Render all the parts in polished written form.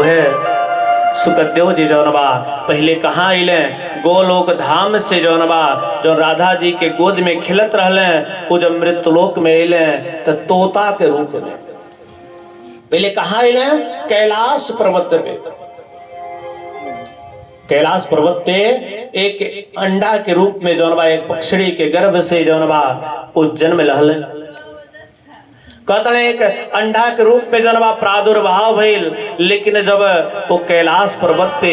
है सुखदेव जी जौनबा पहले कहाँ अले गोलोक धाम से जौनबा जो राधा जी के गोद में खिलत रहले वो जब मृत्युलोक में अले तो तोता के रूप में पहले कहाँ अले कैलाश पर्वत पे। कैलाश पर्वत पे एक अंडा के रूप में जौनबा एक पक्षी के गर्भ से जौनबा वो जन्म लहले। कहते हैं एक अंडा के रूप में जौनबा प्रादुर्भाव भइल, लेकिन जब वो कैलाश पर्वत पे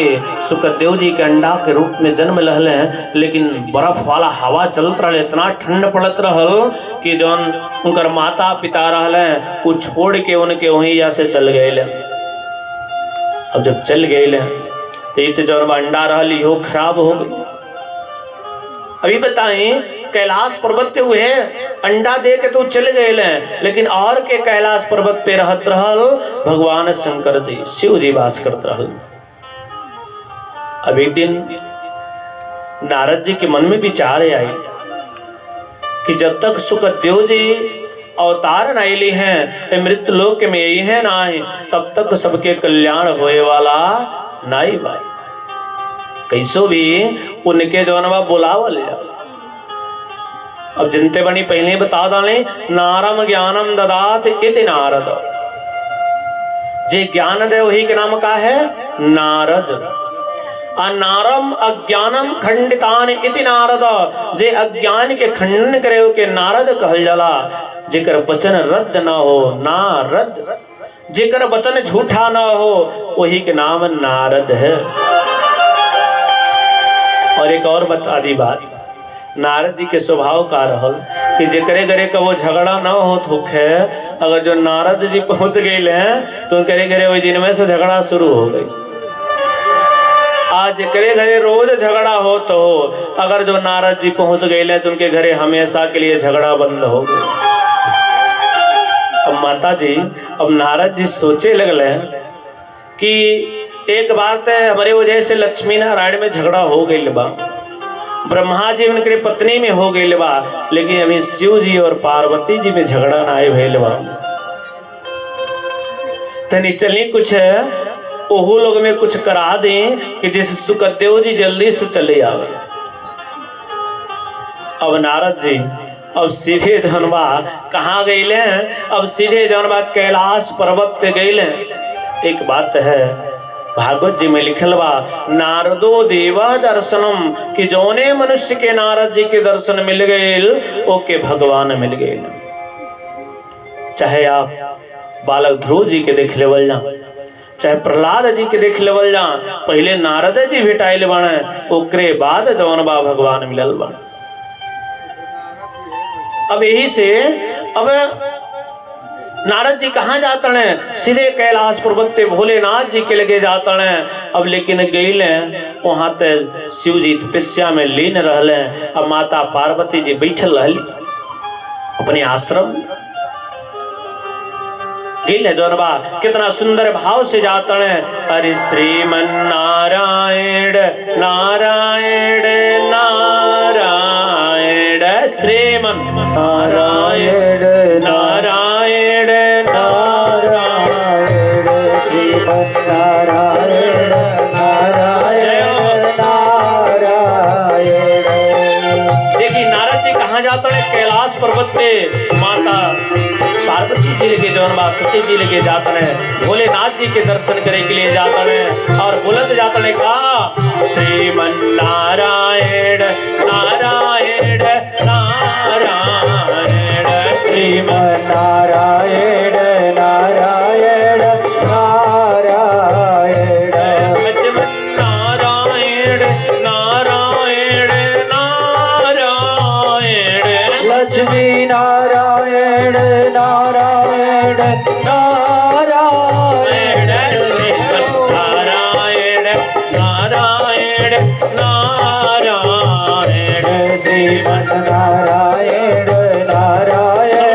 सुखदेव जी के अंडा के रूप में जन्म लहले लेकिन बर्फ वाला हवा चलत रहे, इतना ठंड पड़त रहल कि जौन उनकर माता पिता रहले वो छोड़ के उनके वहीं जा से चल गए। अब जब चल गए तो जौन अंडा रहल इहो खराब हो गई। अभी बताएं कैलाश पर्वत पे हुए अंडा दे के तो चल गए लेकिन और के कैलाश पर्वत पे रहत रहल भगवान शंकर जी शिव जी वास करत रहल। अब एक दिन नारद जी के मन में विचार आई कि जब तक सुखदेव जी अवतार न आइली हैं मृत्यु लोक में यही है ना तब तक सबके कल्याण होए वाला नाई बाई कैसो भी उनके जौनवा बुलावल। अब जनते बनी पहले बता डाले नारम ज्ञानम ददात इति नारद, जे ज्ञान दे वही के नाम का है नारद। नारम अज्ञानम खंडितान इति नारद, जे अज्ञान के खंडन करे के नारद कहल जाला। जेकर वचन रद्द ना हो नारद, जेकर वचन झूठा ना हो वही के नाम नारद है। और एक और बता दी बात, नारद जी के स्वभाव का रहल कि जेकरे घरे कबो झगड़ा ना हो होखे, अगर जो नारद जी पहुंच गए तो उनके घरे वही दिन में से झगड़ा शुरू हो गई। आज जेकरे घरे रोज झगड़ा हो तो अगर जो नारद जी पहुंच गए तो उनके घरे हमेशा के लिए झगड़ा बंद हो गया। अब माता जी अब नारद जी सोचे लगले कि एक बार तो हमारे वजह से लक्ष्मी नारायण में झगड़ा हो गई बा, ब्रह्मा जी उनके पत्नी में हो गई बा, लेकिन अभी शिव जी और पार्वती जी में झगड़ा ना आए भइल बा। तनी चली कुछ ओहू लोग में कुछ करा दें कि जैसे सुखदेव जी जल्दी से चले आवे। अब नारद जी अब सीधे जनबा कहाँ गए, अब सीधे जनबा कैलाश पर्वत पे गए। एक बात है भागवत जी में लिखल बा नारदो देवा दर्शनम कि जौने मनुष्य के नारद जी के दर्शन मिल गए ओके भगवान मिल गए। चाहे आप बालक ध्रुव जी के देख लेवल जा, चाहे प्रहलाद जी के देख लेवल जा, पहले नारद जी भेटाइल बाणे ओकरे बाद जौन बा भगवान मिलल बा। अब यही से अब नारद जी कहाँ जाते हैं, सीधे कैलाश पर्वत पे भोलेनाथ जी के लगे जाते हैं। अब लेकिन गए वहां ते शिव जी तपस्या में लीन रहले, अब माता पार्वती जी बैठल रहली अपने आश्रम गए। जनबा कितना सुंदर भाव से जाते हैं, अरे श्रीमन नारायण नारायण नारायण श्रीमन नारायण नारायण नारायण श्रीमन नारायण नारायण नारायण। देखिए नारद जी कहाँ जाते हैं, कैलाश पर्वत पे माता पार्वती जी लेके जौनबा सती जी लेके जाते हैं, भोलेनाथ जी के दर्शन करने के लिए जाते हैं और बुलंद जाते हैं कहा श्रीमन नारायण नारायण नारायण श्रीमन नारायण नारायण नारायण लक्ष्मण नारायण नारायण नारायण लक्ष्मी नारायण नारायण नारायण नारायण नारायण नारायण श्रीमन नारायण नारायण।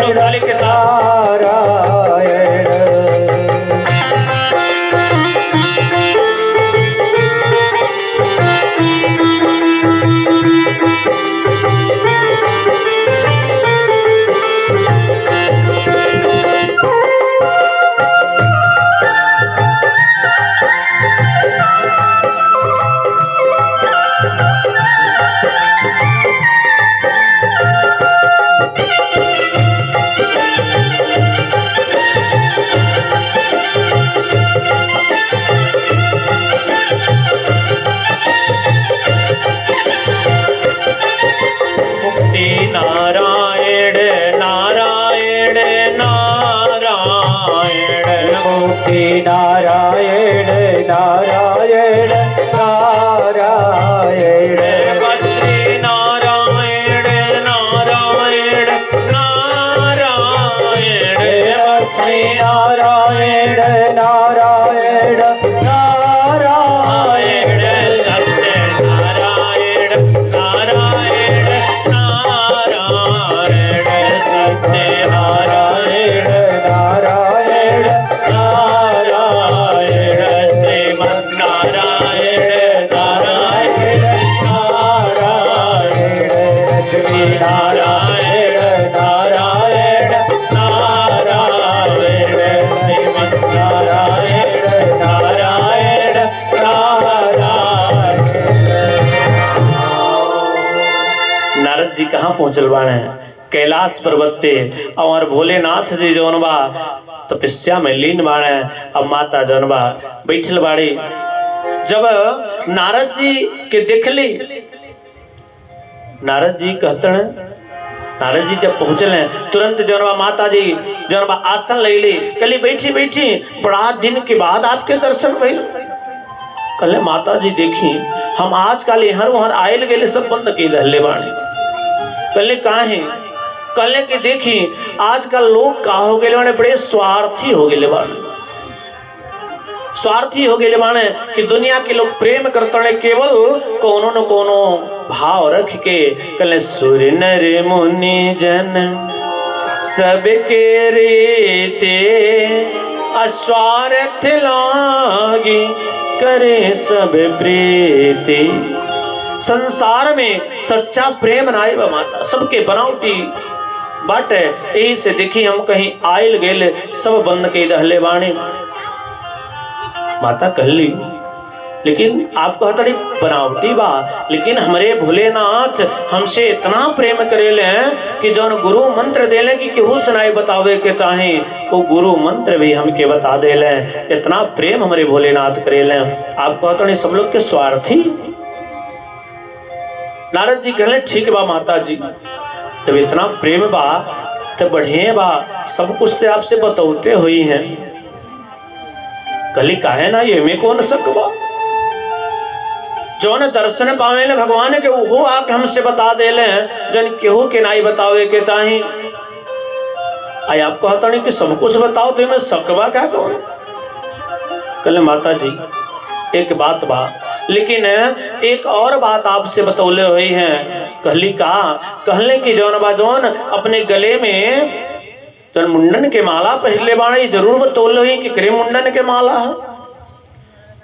नारायण नारायण बद्री नारायण नारायण नारायण लक्ष्मी नारायण नारायण नारायण सत्य नारायण नारायण नारायण सत्य नारायण नारायण नारायण श्रीमन् नारायण नारायण नारायण लक्ष्मी नारायण नारायण नारायण श्रीमन् नारायण नारायण नारायण। नारद जी कहाँ पहुंचल बाणे? कैलाश पर्वत पे। और भोलेनाथ जी जौन बा तपस्या में लीन बाणे। अब माता जौन बा बैठल बाड़ी। जब नारद जी के देखली, नारद जी कहतन, नारद जी जब पहुंचल तुरंत जौन बा माता जी जौन बा आसन ले कली बैठी बैठी, बड़ा दिन के बाद आपके दर्शन भइल। कल माता जी देखी हम आजकल यहाँ वहां आयल गए सब बंद के दहले बाणी। कल काहे? कल के देखी आजकल लोग का हो गए बाणे, बड़े स्वार्थी हो गए बाणे। स्वार्थी हो गए बाणे कि दुनिया के लोग प्रेम करते केवल कोनो न कोनो भाव रख के। कल सूर्य नर मुनि जन सबके रीते अस्वार्थ लागी करे सब प्रीति। संसार में सच्चा प्रेम नाई बा माता, सबके बनावटी बाट। यही से देखी हम कहीं आयल गेल सब बंद के दहले बाणी। माता कहली लेकिन आपको हतड़ी बनावटी बा, लेकिन हमारे भोलेनाथ हमसे इतना प्रेम करेले कि जौन गुरु मंत्र देले कि केहू सुनाई बतावे के चाहे वो गुरु मंत्र भी हमके बता देले। इतना प्रेम हमारे भोलेनाथ करेले। आपको हतड़ी सब लोग के स्वार्थी। नारद जी कहले ठीक बा माता जी, जब इतना प्रेम बा तो बढ़िया बा, सब कुछ तो आपसे बतौते हुई हैं। कली काहे ना ये में कौन सकबा? जौन दर्शन पावे ले भगवान के वो आके हमसे बता देले जन केहू के नाई बतावे के चाही। आई आपको कहता नहीं कि सब कुछ बताओ तो मैं सकबा क्या कौन? कल माता जी एक बात बा, लेकिन एक और बात आपसे बतौले हुई है। कहली का? कहले कि जौन बा जौन अपने गले में जौन मुंडन के माला पहले बाणे जरूर बतौले हुई कि करे मुंडन के माला है।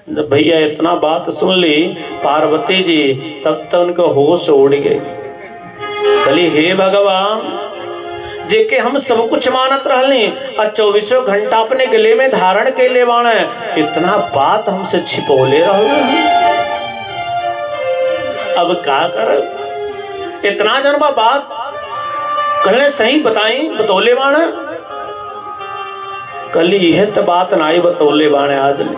जब भैया इतना बात सुन ली पार्वती जी तब तक उनको होश उड़ गए। कहली हे भगवान, जेके हम सब कुछ मानत रहली और 24 घंटा अपने गले में धारण के ले बाणे, इतना बात हमसे छिपौले रहले। अब का कर? इतना जनबा बात कहले सही बताई बतौले बाणे। कली यह तो बात नाई बतौले बाणे आज ले।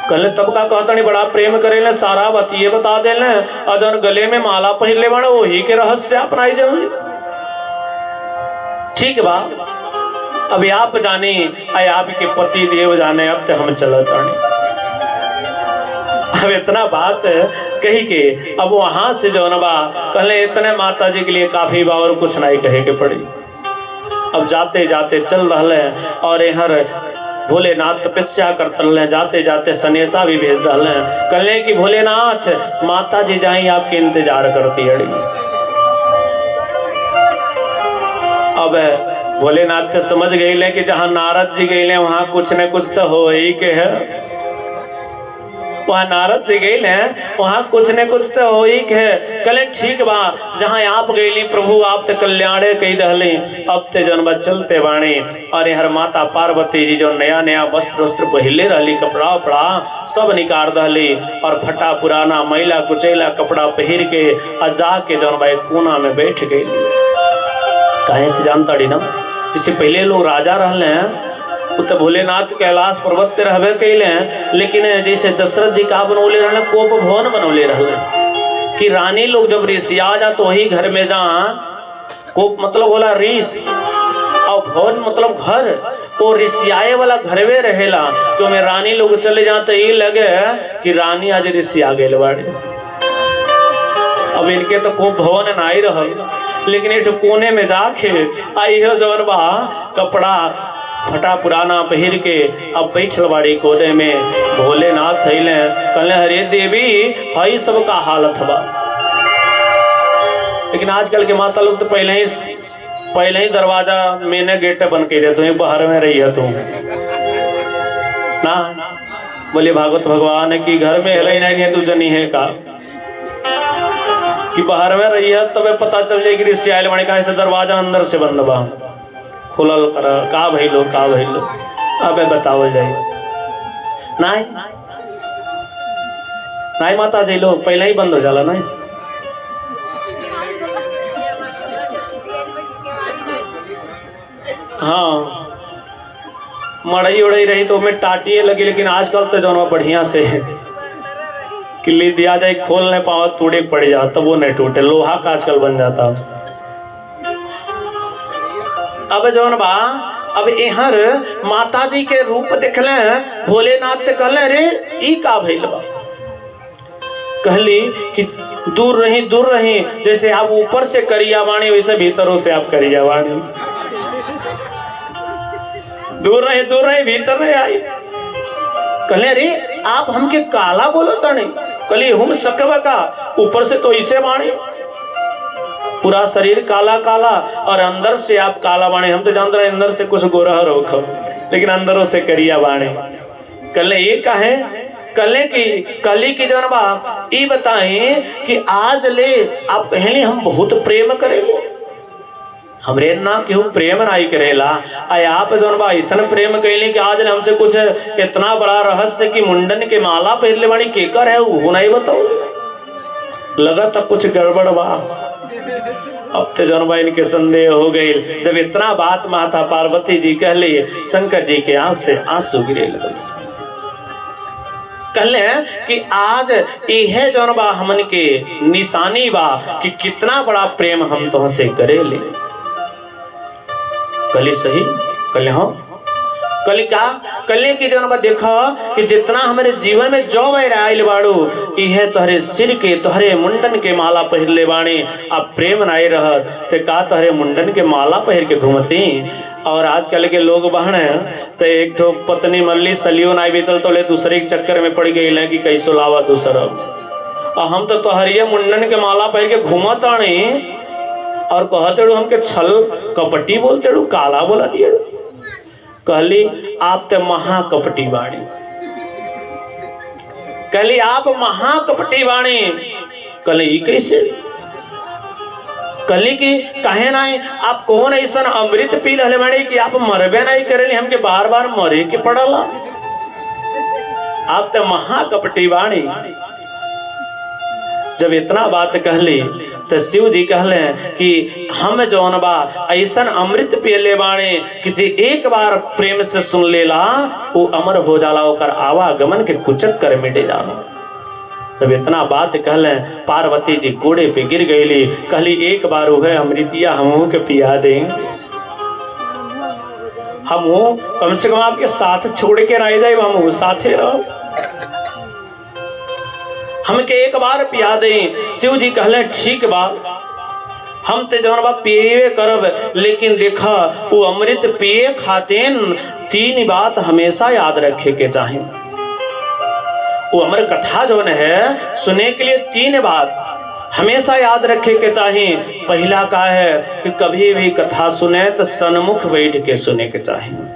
कहले तब का कहता नहीं बड़ा प्रेम करेले, सारा बतिये बता देले और जौन गले में माला पहले बाणे वही के रहस्य अपनाई जरूरी। ठीक बा, अब आप जाने आए आपके पति देव जाने, अब तो हम चलत आने। अब इतना बात कही के अब वहां से जो नबा कहले इतने माता जी के लिए काफी बा और कुछ नहीं कहे के पड़ी। अब जाते जाते चल रहे और यहाँ भोलेनाथ तपस्या करते रहे। जाते जाते सनेसा भी भेज रहे। कहले कि भोलेनाथ माता जी जाई आपके इंतजार करती अड़ी। अब भोलेनाथ तो समझ गए कि जहाँ नारद जी गए वहां कुछ न कुछ तो हो ही के है। वहाँ नारद जी गए वहां कुछ न कुछ तो हो ही है। कहले ठीक बा, जहाँ आप गई प्रभु आप तो कल्याणे कही दहली। अब ते जनबा चलते बाणी और हर माता पार्वती जी जो नया नया वस्त्र वस्त्र पहले रहली, कपड़ा उपड़ा सब निकाल दहली और फटा पुराना मैला कुचैला कपड़ा पहन के और जाके जनबा एक कोना में बैठ गई। कहे से जानता ना, इससे पहले लोग राजा रहले हैं तो भोलेनाथ कैलाश पर्वत पे रहबे कैले हैं, लेकिन जैसे दशरथ जी का बनौले रहले कोप भवन बनौले रहले कि रानी लोग जब ऋषिया जा तो वही घर में जा। कोप मतलब बोला ऋष और भवन मतलब घर। वो रिसियाए वाला घरवे रहेला तो में रानी लोग चले जाते ये लगे कि रानी आज रिसिया गए बाड़ी। अब इनके तो को भवन नहीं रहल, लेकिन एक कोने में जाके आई हो जवन बा कपड़ा फटा पुराना पहिर के अब बैठल बाड़ी कोने में। भोलेनाथ थैले कहले हरे देवी हई सब का हालत बा। लेकिन आजकल के माता लोग तो पहले ही दरवाजा मैंने गेट बंद कर दिया, तुम्हें बाहर में रही है तुम ना। बोले भागवत भगवान की घर में हिल नहीं है तू जनी है का कि बाहर में रही है तब पता चल जाएगी रिसियाल वाणी का ऐसे दरवाजा अंदर से बंद बा खुलल कर का भइलो अबे बताओ जाए नहीं नहीं माता जी लोग पहले ही बंद हो जाला नहीं। हाँ मड़ई उड़ई रही तो मैं टाटिए लगी, लेकिन आजकल तो जो बढ़िया से किल्ली दिया जाए खोल नहीं पाओ टूटे पड़ जाओ तब वो नहीं टूटे, लोहा का आजकल बन जाता। अब जौन बा अब यहाँ माता जी के रूप देखले भोलेनाथ ते कहले अरे ई का भइल बा। कहली कि दूर रही जैसे आप ऊपर से करिया वाणी वैसे भीतरों से आप करिया वाणी। दूर रही भीतर नहीं आई। कहले अरे आप हमके काला बोलो तने। कहली हम सकवा का ऊपर से तो इसे वाणी पूरा शरीर काला काला और अंदर से आप काला बाणे। हम तो जानते हैं अंदर से कुछ गोरा रोख लेकिन अंदरों से करिया बाणे। कहले ये काहे कली की जन बा ई बताएं कि आज ले आप कहले हम बहुत प्रेम करेंगे हमरे ना केहू प्रेम नहीं करेला। आय आप जौन बा ऐसा प्रेम कैली कि आज हमसे कुछ इतना बड़ा रहस्य कि मुंडन के माला पहले वाली केकर है वो नहीं बताओ। लगा था कुछ गड़बड़ बा। अब तो जौन बा इनके संदेह हो गई। जब इतना बात माता पार्वती जी कहले शंकर जी के आंख से आंसू गिरे लगे। कहले कि आज यह जौन बा हमन के निशानी बा कि कितना बड़ा प्रेम हम तुमसे करेले। कली सही कले हाँ कली का कले की जन देखा कि जितना हमारे जीवन में जो आयल बाड़ू यह तोहरे सिर के तोहरे मुंडन के माला पहिरले बाणी। अब प्रेम नहीं रहत ते का तोहरे मुंडन के माला पहिर के घूमती। और आजकल के लोग बहन तो एक तो पत्नी मल्ली सलियो नहीं बीतल तो ले दूसरे के चक्कर में पड़ गई कि कैसो लावा दूसरा। और हम तो तोहरिए मुंडन के माला पहिर के घूमतानी और कहते हमके छल कपटी बोलते काला बोला दिए। कहली आप तो महाकपटी बाणी। कहली आप महाकपटी बाणी। कहले ये कैसे। कहली कि कहे नहीं आप कौन ऐसा अमृत पी रहे बाणी कि आप मरबे नहीं करेली हमके बार बार मरे के पड़ला। आप तो महाकपटी बाणी। जब इतना बात कहली तो शिव जी कहले कि हम जौन बा ऐसा अमृत पियले बाणे कि जे एक बार प्रेम से सुन लेला वो अमर हो जाला ओकर आवागमन के कुचक कर मिटे जाला। जब इतना बात कहले पार्वती जी कोड़े पे गिर गईली। कहली एक बार वो है अमृतिया हमहू के पिया दे। हमहू कम से कम आपके साथ छोड़ के रह जाए हमहू साथे रहो हमके एक बार पिया दे। शिव जी कहले ठीक बा हम ते जौन बा पिए करब, लेकिन देखा वो अमृत पिए खातिर 3 बात हमेशा याद रखे के चाहिए। वो अमर कथा जौन है सुने के लिए 3 बात हमेशा याद रखे के चाहिए। पहला का है कि कभी भी कथा सुने तो सन्मुख बैठ के सुने के चाहिए।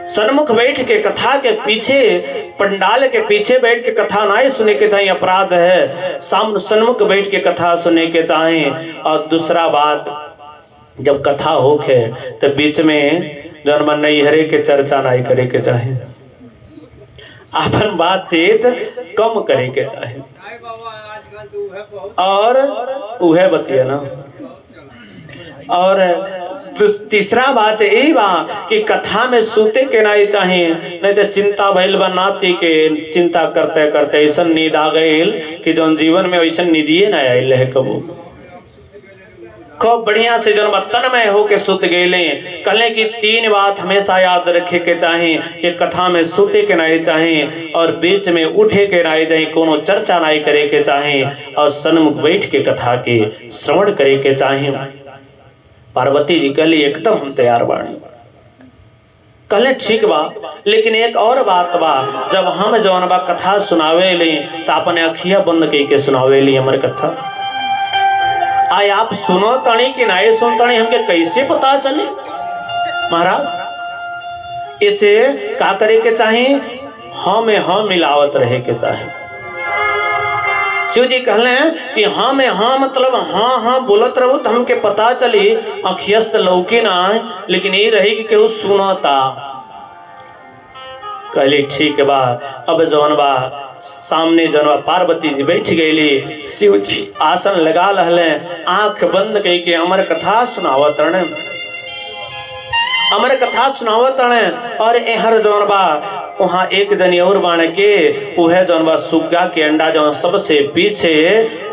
सन्मुख बैठ के कथा के पीछे पंडाल के पीछे बैठ के कथा नहीं सुने के चाहिए, अपराध है। सन्मुख बैठ के कथा सुने के चाहिए। और दूसरा बात जब कथा होके तो बीच में जन्म नैहरे के चर्चा नहीं करे के चाहिए। अपन बातचीत कम करे के चाहिए। और उहे बतिया ना। और तीसरा बात यही बा कि कथा में सूते के नहीं चाहिए, नहीं तो चिंता भइल बा नाती के चिंता करते करते ऐसा नींद आ गई कि जो जीवन में वैसा निधिये नहीं आयल है कबू। खूब बढ़िया से जन्म तन्मय होके सुत गए। कहले कि 3 बात हमेशा याद रखे के चाहे कि कथा में सुते के नहीं चाहे और बीच में उठे के नहीं चाहे, कोनो चर्चा नहीं करे के चाहे और सन्मुख बैठ के कथा के श्रवण करे के चाहे। पार्वती जी कहली एकदम हम तैयार बाणी। कहले ठीक बा, लेकिन एक और बात बा, जब हम जौन बा कथा सुनावे ले तो अपने अखिया बंद के सुनावे ली हमारे कथा। आय आप सुनो तणी कि नहीं सुन तणी हमके कैसे पता चले? महाराज इसे का करे के चाहे, हाँ में हाँ मिलावत रहे के चाहे। शिव जी कहले कि हाँ में हाँ मतलब हाँ हाँ बोलत रहो तो हमके पता चली, अखियस्त लौकी ना लेकिन ये रही कि केहू सुनता। कहली ठीक बा। अब जौन बा सामने जौन बा पार्वती जी बैठ गईली, शिव जी आसन लगा लहले, आंख बंद कई के अमर कथा सुनावत रहे, अमर कथा सुनावत रहे। और एहर जौन बा वहाँ एक जनी और बाण के उहे जौन बा सुग्गा के अंडा जौन सबसे पीछे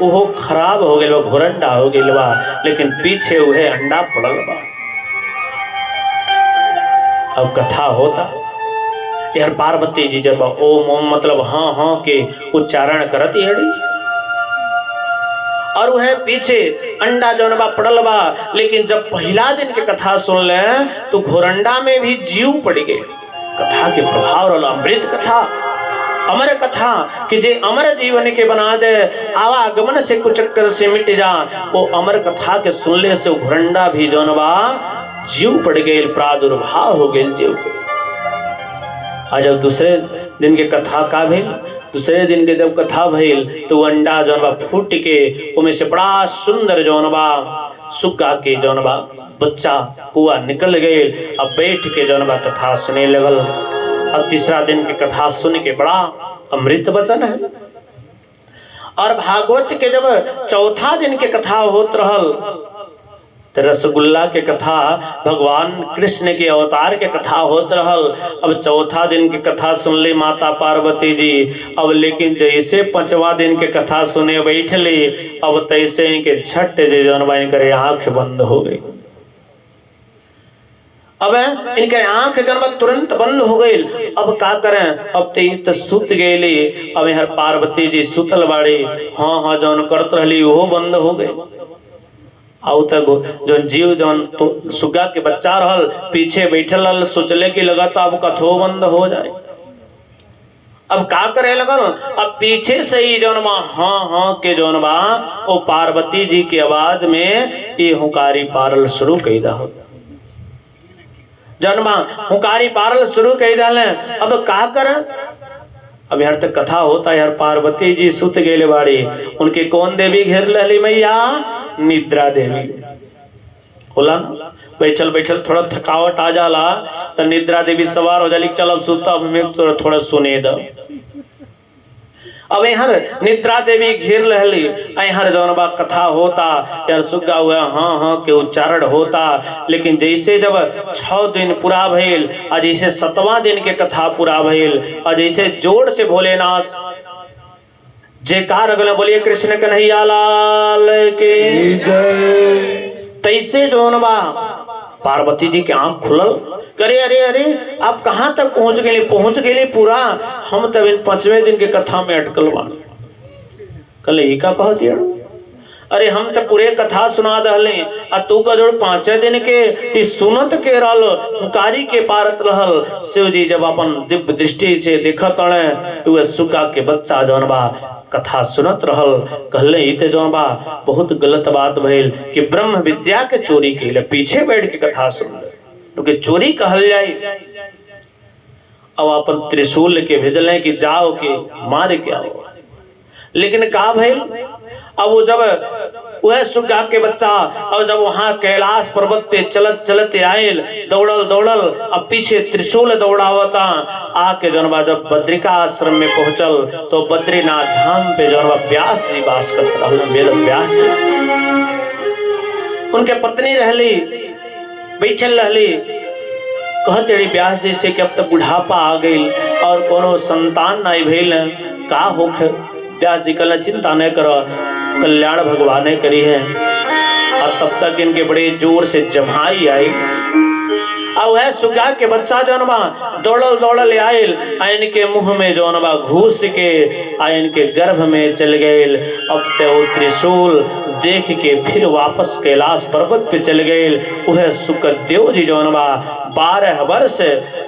वो खराब हो गया, घोरंडा हो गया बा, लेकिन पीछे उहे अंडा पड़ल बा। अब कथा होता यार पार्वती जी जब ओम ओम मतलब हाँ हाँ के उच्चारण करती है और वह पीछे अंडा जौन बा पड़ल बा। लेकिन जब पहला दिन के कथा सुन ले तो घोरंडा में भी जीव पड़ गए। कथा के प्रभाव रहा, अमृत कथा अमर कथा कि जे अमर जीवन के बना दे, आवागमन से कुचक्कर से मिट जा। वो अमर कथा के सुनले से घोरंडा भी जौन बा जीव पड़ गए, प्रादुर्भाव हो गए जीव को। आज जब दूसरे दिन के कथा का भेल, दूसरे दिन के जब कथा भेल तो अंडा जौन बा फूट के उमें से बड़ा सुंदर जौन बा सुग्गा के जौन बा बच्चा कुआ निकल गए। अब बैठ के जौन बा कथा सुने लगल। अब तीसरा दिन के कथा सुन के बड़ा अमृत वचन है। और भागवत के जब चौथा दिन के कथा होत रहल तो रसगुल्ला के कथा, भगवान कृष्ण के अवतार के कथा होत रहल। अब चौथा दिन की कथा सुन ली माता पार्वती जी। अब लेकिन जैसे 5वां दिन के कथा सुने बैठ ली, अब तैसे इनके झट जे जौन करे आंख बंद हो गई। अब इनके आंख जन्म तुरंत बंद हो गई। अब का करें, अब तेज तो सुत गई। अब यहाँ पार्वती जी सुतल बाड़ी, हाँ हाँ जौन करत रहली वो बंद हो गए। आउ तक जो जीव जौन तो सुग्गा के बच्चा रहल पीछे बैठल रहल, सोचले कि लगा तो अब कथो बंद हो जाए। अब का करे लगल, अब पीछे से ही जौन बा हाँ हाँ के जौन बा वो पार्वती जी की आवाज में ये हुकारी पारल शुरू कई दा जौन बा हुकारी पारल शुरू कई डाले। अब का करे, अब यार तक कथा होता है यार पार्वती जी सुत गेले बाड़ी, उनके कौन देवी घेर लली मैया, निद्रा देवी होला ना। बैठल बैठल थोड़ा थकावट आ जाला तो निद्रा देवी सवार हो जाली, चल अब सुता अब हमें थोड़ा सुने दो। अब यहाँ निद्रा देवी घेर लहली, यहाँ जौन बा कथा होता यार सुग्गा हुआ हाँ हाँ के उच्चारण होता। लेकिन जैसे जब 6 दिन पूरा भइल और जैसे 7वां दिन के कथा पूरा भइल और जैसे जोर से भोलेनाथ जयकार अगले बोलिए कृष्ण कन्हैया लाल के जय। तैसे जौन बा पार्वती जी के आंख खुलल, करे अरे अरे आप कहाँ तक पहुंच गए पूरा, हम तब इन 5वें दिन के कथा में अटकल बानी। कल ये का कहती है, अरे हम तो पूरे कथा सुना दहले आ तू का जोड़ 5 दिन के सुनत के रहल हुकारी के पारत रहल। शिव जी जब अपन दिव्य दृष्टि से देखत रहे तो सुग्गा के बच्चा जौन बा कथा सुनत रहल। कहले इते जौन बा बहुत गलत बात भइल कि ब्रह्म विद्या के चोरी के पीछे बैठ के कथा सुन क्योंकि चोरी कहल जाए। अब अपन त्रिशूल के भेजले कि जाओ के मार के आओ, लेकिन का भइल, अब वो जब वह सुग्गा के बच्चा और जब वहां कैलाश पर्वत पे चलत चलत आयल दौड़ल अब पीछे त्रिशूल दौड़ावता आके जनबा जब बद्रिका आश्रम में पहुंचल तो बद्रीनाथ धाम पे जनबा व्यास जी वास करता वेद व्यास उनके पत्नी रहली बैठल रहली, कहते रही व्यास जी से कि अब तक बुढ़ापा आ गई और कोनो संतान नहीं भेल का होखे। व्यास जी कहला चिंता नहीं करो, कल्याण भगवान ने करी है। और तब तक इनके बड़े जोर से जमाई आई। अब वह सुगा के बच्चा जनबा दौड़ल दौड़ल आयल आ इनके मुंह में जनबा घुस के आ इनके गर्भ में चल गए। अब ते वो त्रिशूल देख के फिर वापस कैलाश पर्वत पे चल गए। वह सुकदेव जी जनबा 12 वर्ष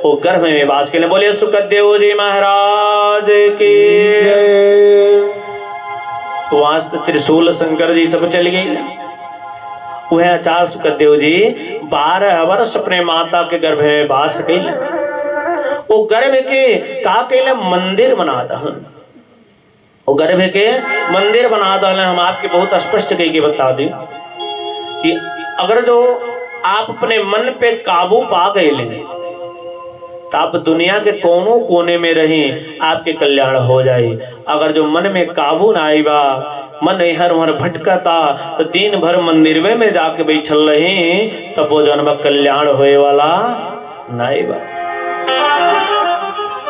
वो गर्भ में बास के। बोले सुकदेव जी महाराज की। वहां से त्रिशूल शंकर जी सब चल गए। वह आचार्य सुकदेव जी 12 वर्ष अपने माता के गर्भ में बास कैल। वो गर्भ के का कैल मंदिर बना दहन। वो गर्भ के मंदिर बना दहन। हम आपके बहुत स्पष्ट कह के बता दें कि अगर जो आप अपने मन पे काबू पा गए लेंगे तो आप दुनिया के कोनों कोने में रहें, आपके कल्याण हो जाए। अगर जो मन में काबू ना आई बा, मन हर हर भटकता तो दिन भर मंदिर में जाके बैठल रहे तब वो जन्म कल्याण होए वाला नहीं बा।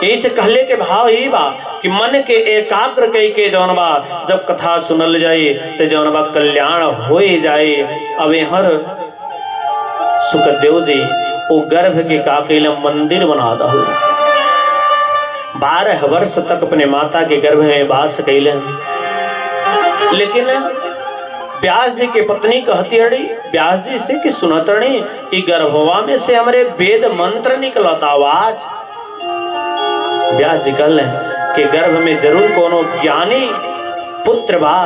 इस कहले के भाव ही बा कि मन के एकाग्र कई के जौनबा जब कथा सुनल जाए तो जौनबा कल्याण हो जाए। अब हर सुकदेव जी वो गर्भ के का कैल मंदिर बना दहु। 12 वर्ष तक अपने माता के गर्भ में वास कैले। लेकिन व्यास जी के पत्नी कहती अड़ी व्यास जी से कि सुनतड़ी ई गर्भवा में से हमारे वेद मंत्र निकलता आवाज। व्यास जी कहले कि गर्भ में जरूर कोनो ज्ञानी पुत्र बा,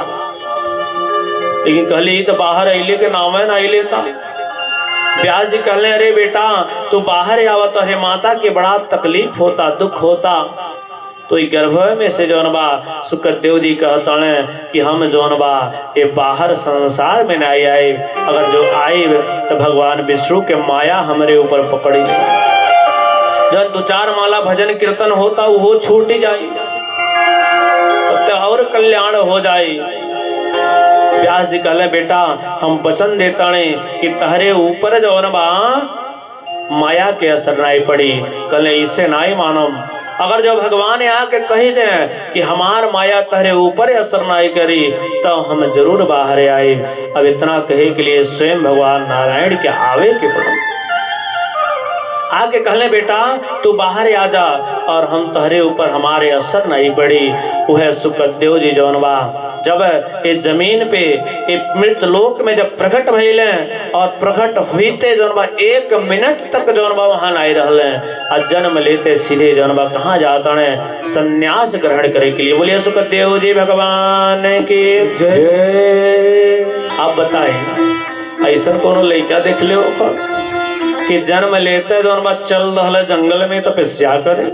लेकिन कहली तो बाहर अले के नाम है ना अले था। व्यास जी कहले अरे बेटा तू बाहर आवत है, माता के बड़ा तकलीफ होता दुख होता। तो गर्भ में से जौनबा सुकदेव जी कहता कि हम जौनबा ये बाहर संसार में नहीं आए, अगर जो आए तो भगवान विष्णु के माया हमारे ऊपर पकड़ी। जब 2-4 माला भजन कीर्तन होता वो छूट ही जाए तो और कल्याण हो जाए। व्यास जी कहले बेटा हम वचन देता कि तहरे ऊपर जौनबा माया के असर नहीं पड़ी। कहले इसे नहीं मानम। अगर जो भगवान आके कही दे कि हमार माया तहरे ऊपर असर नहीं करी तो हम जरूर बाहर आए। अब इतना कहे के लिए स्वयं भगवान नारायण के आवे के पड़ो। आके कहले बेटा तू बाहर आ जा और हम तहरे ऊपर हमारे असर नहीं पड़ी। वह सुकदेव जी जौनबा जब ये जमीन पे ये मृत लोक में जब प्रकट भइले और प्रकट हुईते जौनबा 1 मिनट तक जौनबा वहां नहीं रहले और जन्म लेते सीधे जौनबा कहाँ जाता है संन्यास ग्रहण करे के लिए। बोलिए सुकदेव जी भगवान की जय। आप बताएं ऐसा कोनो लड़का देख ले कि जन्म लेते जौनबा चल रहा जंगल में तपस्या करे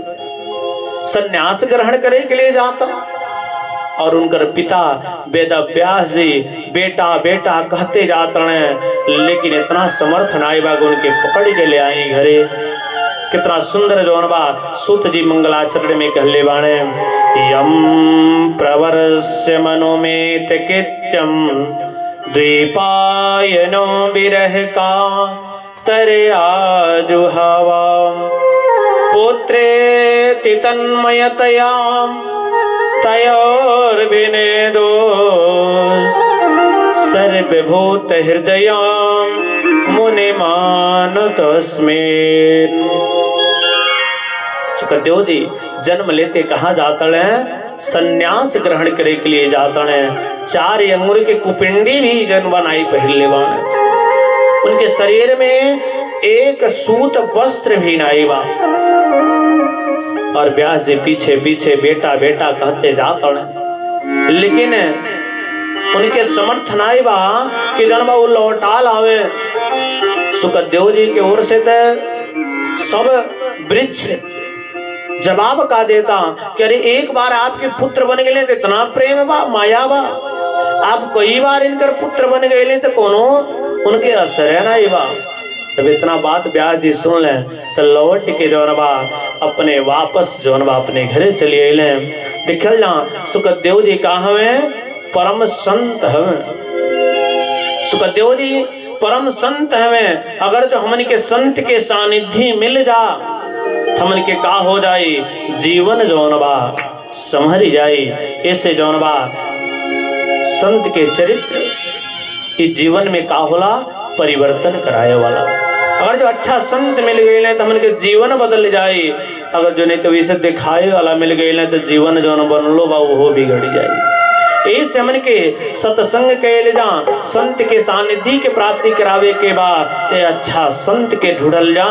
संन्यास ग्रहण करे के लिए जाता और उनकर पिता वेद व्यास जी बेटा बेटा कहते जाते हैं, लेकिन इतना समर्थ नाई बाग उनके पकड़ के ले आए घरे। कितना सुंदर जौनबा सूत जी मंगलाचरण में कहले बाणे यम प्रवर्ष्य मनोमेत कित्यम द्वीपायनो विरह का तरे आजुहावा पुत्रे तितन्मयतयाम तयोर्विनेदो सर्वभूत हृदयाम मुनिमानतस्मिन्। सुकदेव जी जन्म लेते कहाँ जाता है संन्यास ग्रहण करे के लिए जाता है। 4 अंगुर के कुपिंडी भी जन्म नाई पहले बाण। उनके शरीर में एक सूत वस्त्र भी नाई बा। और व्यास जी पीछे पीछे बेटा बेटा कहते जाता है, लेकिन उनके समर्थ नाई बा कि जनबा वो लौटा लावे। सुकदेव जी के ओर से तो सब वृक्ष जवाब का देता कि अरे एक बार आपके पुत्र बन गए तो इतना प्रेम बा माया बा, आप कई बार इनकर पुत्र बन गए तो कोनो उनके असर है ना बा। जब इतना बात व्यास जी सुन ले तो लौट के जौनबा अपने वापस जौनबा अपने घरे चली अले। देखल जा सुकदेव जी कहा हमें परम संत हमें। सुकदेव जी परम संत हमें। अगर जो हमन के संत के सानिध्य मिल जा हमन के का हो जाए जीवन जौनबा संभर जाए। ऐसे जौनबा संत के चरित्र ये जीवन में का होला परिवर्तन कराए वाला। अगर जो अच्छा संत मिल गए तो हमन के जीवन बदल जाए, अगर जो नहीं तो वैसे दिखाए वाला मिल गए तो जीवन जो बनलो बा वो बिगड़ जाए। इस हमन के सत्संग कैल जा, संत के सानिध्य के प्राप्ति करावे के बाद ये अच्छा संत के ढूंढल जा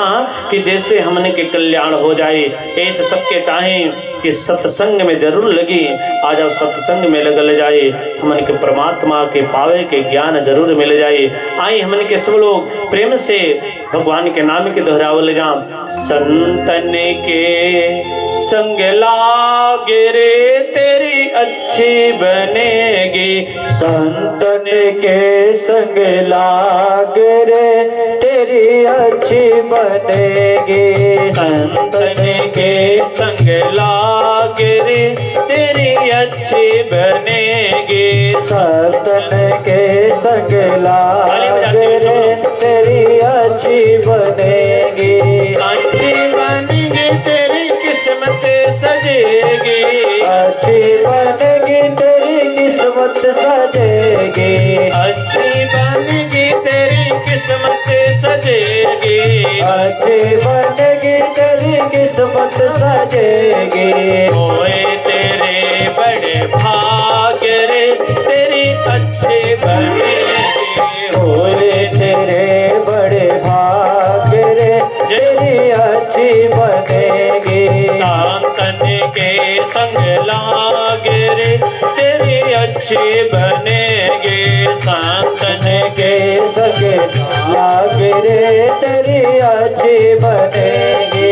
कि जैसे हमन के कल्याण हो जाए। ऐसे सबके चाहे कि सत्संग में जरूर लगी, आज अब सत्संग में लगल जाए, हमन के परमात्मा के पावे के ज्ञान जरूर मिल जाए। आई हमन के सब लोग प्रेम से भगवान के नाम के दोहरावल जा। संतन के संग लागे रे तेरी अच्छी बनेगी, संतन के संग लाग रे तेरी अच्छी बनेगी। संतन के संग लागे रे तेरी अच्छी बनेगी। संतन के संग लाग रे तेरी अच्छी बनेगी। अच्छी बनेगी तेरी किस्मत सजेगी, अच्छी बनेगी तेरी किस्मत सजेगी। अच्छी बनेगी तेरी किस्मत सजेगी। अच्छी बनेगी तेरी किस्मत सजेगी। होए तेरे बड़े भाग्य रे तेरी अच्छी बनेगी। होए तेरे बड़े भाग्य रे तेरी अच्छी बनेगी। संतन के संग लागे रे तेरी अच्छी बनेगी। संतन के संग लाग रे तेरी अच्छी बनेगी।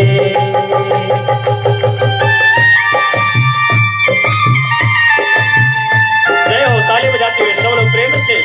जय हो, ताली बजाते हुए सब लोग प्रेम से।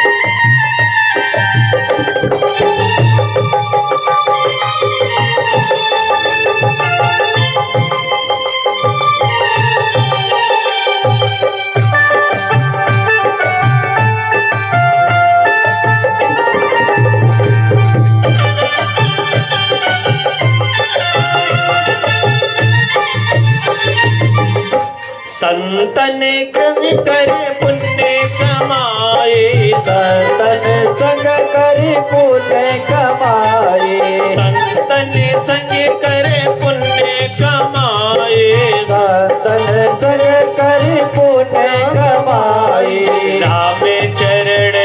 संतन संग कर पुण्य कमाए। संतन संग करी पुण्य कमाए। संतन संग कर पुण्य कमाए। संतन संग करी पुण्य कमाए। राम चरण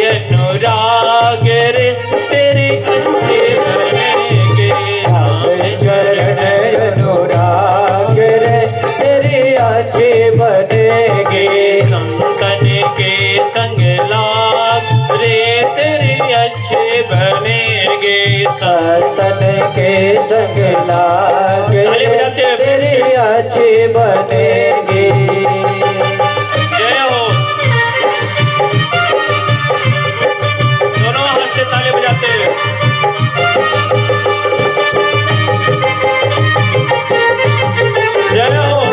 अनुराग रे तेरी अच्छी बनेगी। चरण अनुराग रे तेरी अच्छी बनेगी। संतन के संग लाग रे तेरी अच्छी बनेगी। संतन के संग लाग रे तेरी अच्छी बनेगी। जय हो, दोनों हाथ से ताली बजाते हुए। जय हो।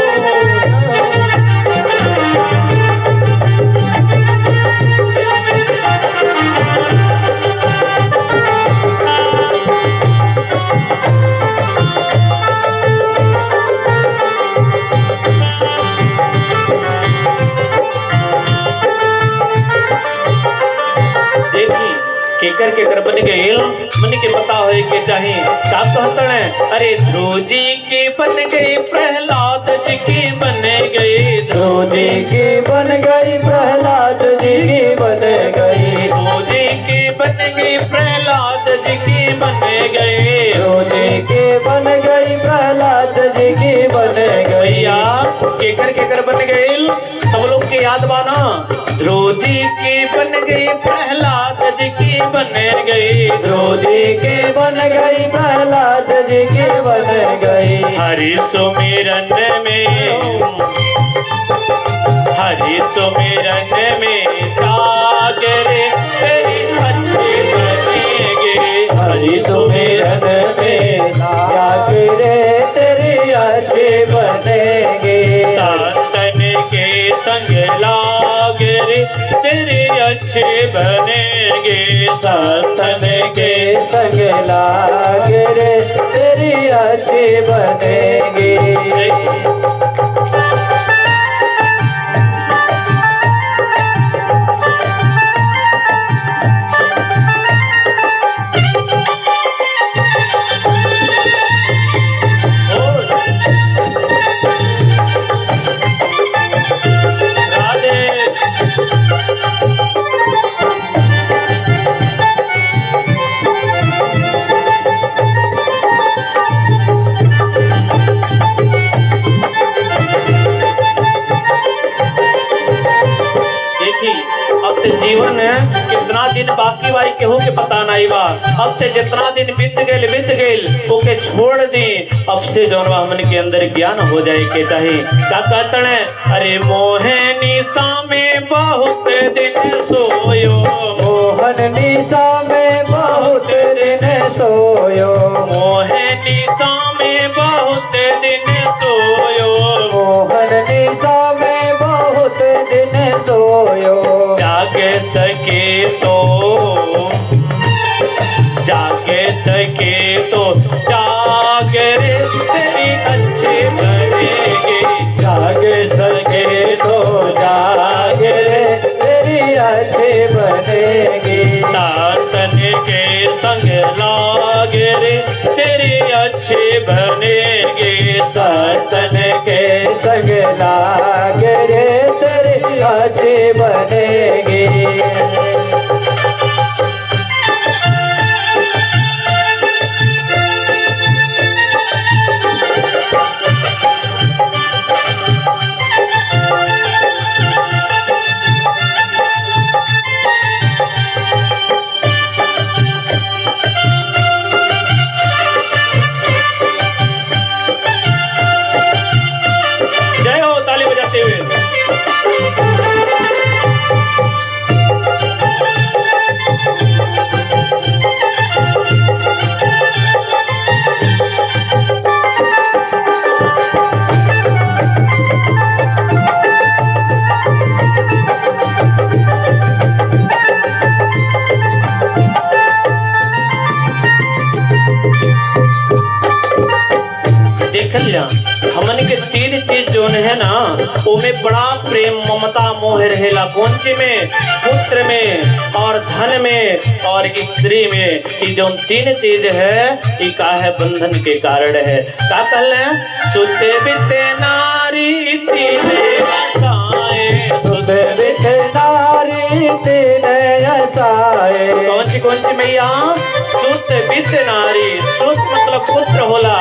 केकर केकर बन गए मन के पता हो के चाहे का कहतण है। अरे ध्रुव जी की बन गई, प्रहलाद जी की बन गई। ध्रुव जी की बन गई, प्रहलाद जी की बन गई। ध्रुव जी की बन गई, प्रहलाद जी की बन गई। ध्रुव जी की बन गई, प्रहलाद जी की बन गई। भैया केकर केकर बन गई सब लोग के याद बाना। ध्रुव जी की बन गई, प्रहलाद जी की बन गई। ध्रुव जी की बन गई, प्रहलाद जी की बन गई। हरि सुमिरन में, हरि सुमिरन में जागरे तेरी अच्छी बनेगी। हरि सुमिरन में जागरे तेरी अच्छी बनेगी। संतन के संग लागरे तेरी अच्छी बनेगी। संतन के संग लागरे तेरी अच्छी बनेगी। भाई बा अब ते जितना दिन बीत गेल ओके छोड़ दी। अब से जौन बा हमन के अंदर ज्ञान हो जाए के चाहे का कहतन अरे मोहे निशा में बहुत दिन सोयो, मोहन निशा में बहुत दिन सोयो, मोहे निशा में बहुत दिन सोयो, मोहन निशा में बहुत दिन सोयो। जाग सके तो जाग रे तेरी अच्छे बनेगी, जाग सके तो जाग रे तेरी अच्छी बनेगी। सातन के संग लाग रे तेरी अच्छी बनेगी, सातन के संग लाग रे तेरी अच्छी बनेगी। जय हो ताली बजाते हुए। देख लिया हमन के तीन चीज जो है ना उनमें बड़ा प्रेम ममता मोह रहेला। कौन ची में? पुत्र में और धन में और स्त्री में। ये जो तीन चीज है ये का है बंधन के कारण है। का कहले सुते बिते नारी तीने आसाए, सुते बिते नारी तीन आसाए। कौन सी मैया? सुत बित नारी। सुत मतलब पुत्र होला,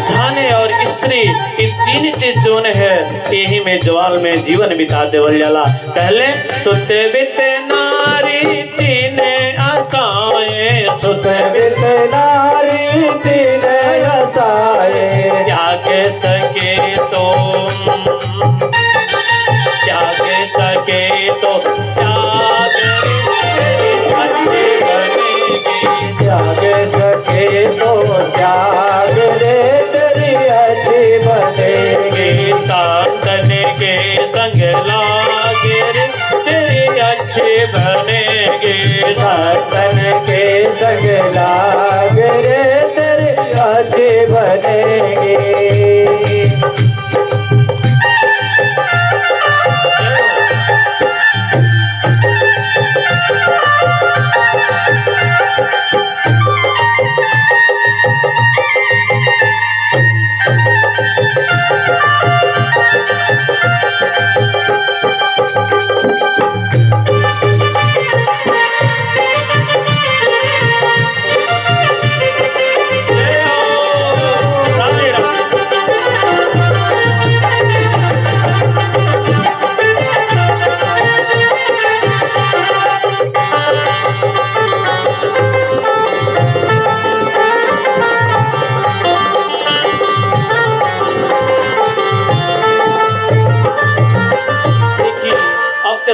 धन और स्त्री, ये तीन चीज जोन है यही में ज्वाल में जीवन बिता देवल जाला। पहले सुत बित नारी तीन आसाए, सुत बित नारी तीन आसाए। त्याग सके तो त्याग सके तो त्याग अच्छे बनेगी, त्याग सके तो त्याग रे तेरी अच्छी बनेगी। सातन के संग लागे रे तेरी अच्छे बनेगी, सातन के संग लाग रे तेरी अच्छी बनेगी।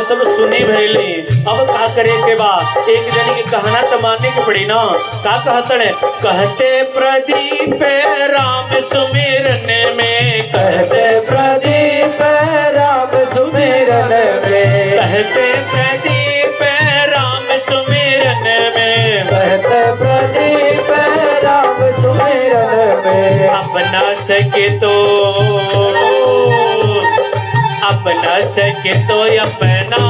सब सुनी भैली। अब का करे के बाद एक जनी की कहना तो मानने की पड़ी ना। का कहतन कहते प्रदीप राम सुमिरन में, कहते प्रदीप राम सुमिरन में, कहते प्रदीप राम सुमिरन में, कहते प्रदीप राम सुमिरन में। अपना सके तो अपना सके तो अपना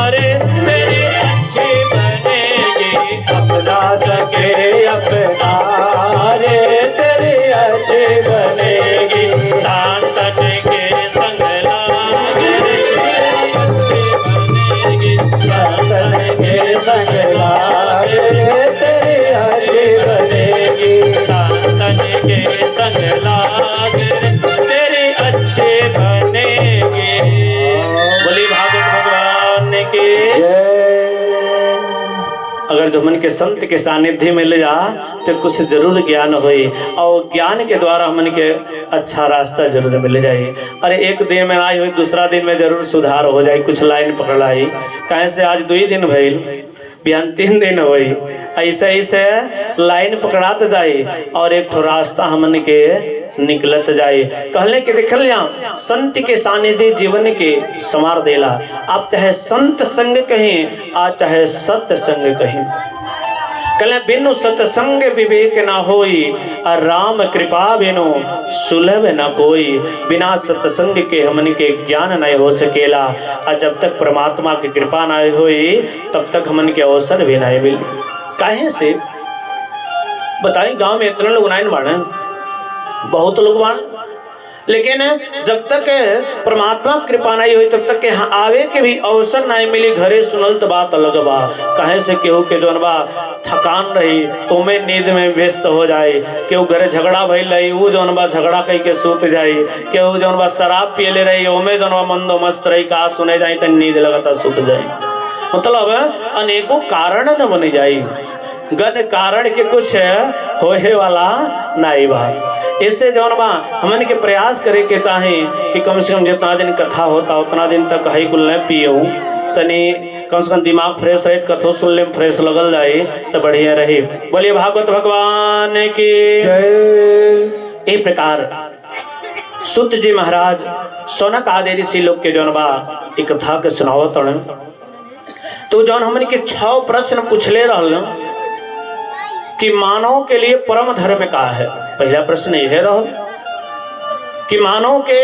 रे मेरी अच्छी बनेगी, अपना सके अपना रे तेरी अच्छी बनेगी। सातन के संग लागे तेरी अच्छी बनेगी, सातन के संग लाग रे तेरी अच्छी बनेगी। सातन के संग लागे तेरी अच्छी बनेगी। बोली भागवत भगवान की जय। मन के संत के सानिध्य में ले जा तो कुछ जरूर ज्ञान होई और ज्ञान के द्वारा हमन के अच्छा रास्ता जरूर मिल जाए। अरे एक दिन में आई हुई दूसरा दिन में जरूर सुधार हो जाए, कुछ लाइन पकड़ लाई। कहे से आज 2 दिन भइल, बिहान 3 दिन हुई, ऐसे ऐसे लाइन पकड़ात जाए और एक ठो रास्ता हमन के निकलत जाए। कहले कि देखल जा संत के सानिध्य जीवन के संवार देला। आप चाहे संत संग कहें आ चाहे सत्य संग कहें। कहले बिनु सत्संग विवेक न होई और राम कृपा बिनु सुलभ न कोई। बिना सत्संग के हमन के ज्ञान नहीं हो सकेला और जब तक परमात्मा की कृपा नहीं होई तब तक हमन के अवसर भी नहीं मिली। काहे से बताई, गांव में इतना लोग नहीं बाढ़, बहुत लोग बाढ़, लेकिन जब तक परमात्मा कृपा नहीं हुई तब तक यहाँ आवे के भी अवसर नहीं मिली। घरे सुनल तो बात अलग बा, कहे से केहू के जौन बा थकान रही तो में नींद में व्यस्त हो जाए, केहू घरे झगड़ा भइल रही वो जौन बा झगड़ा कह के सूत जाए, केहू जौन बा शराब पियले रही ओमे जौन बा मंदो मस्त रही का सुने जाए तो नींद लगता सूत जाए। मतलब अनेकों कारण न बन जाए, गन कारण के कुछ होए वाला नहीं बा। इससे जौन बा हमन के प्रयास करे के चाहे कि कम से कम जितना दिन कथा होता उतना दिन तक कहीं कुल न पियो, तनी कम से कम दिमाग फ्रेश रहे, कथो सुन ले फ्रेश लगल जाए तो बढ़िया रहे। बोलिए भागवत भगवान की जय। इस प्रकार सुत जी महाराज सौनक आदि ऋषि लोग के जौन बा एक कथा के सुनावत तो जौन हमन के 6 प्रश्न पूछले रहल कि मानव के लिए परम धर्म का है। पहला प्रश्न यह रहा कि मानव के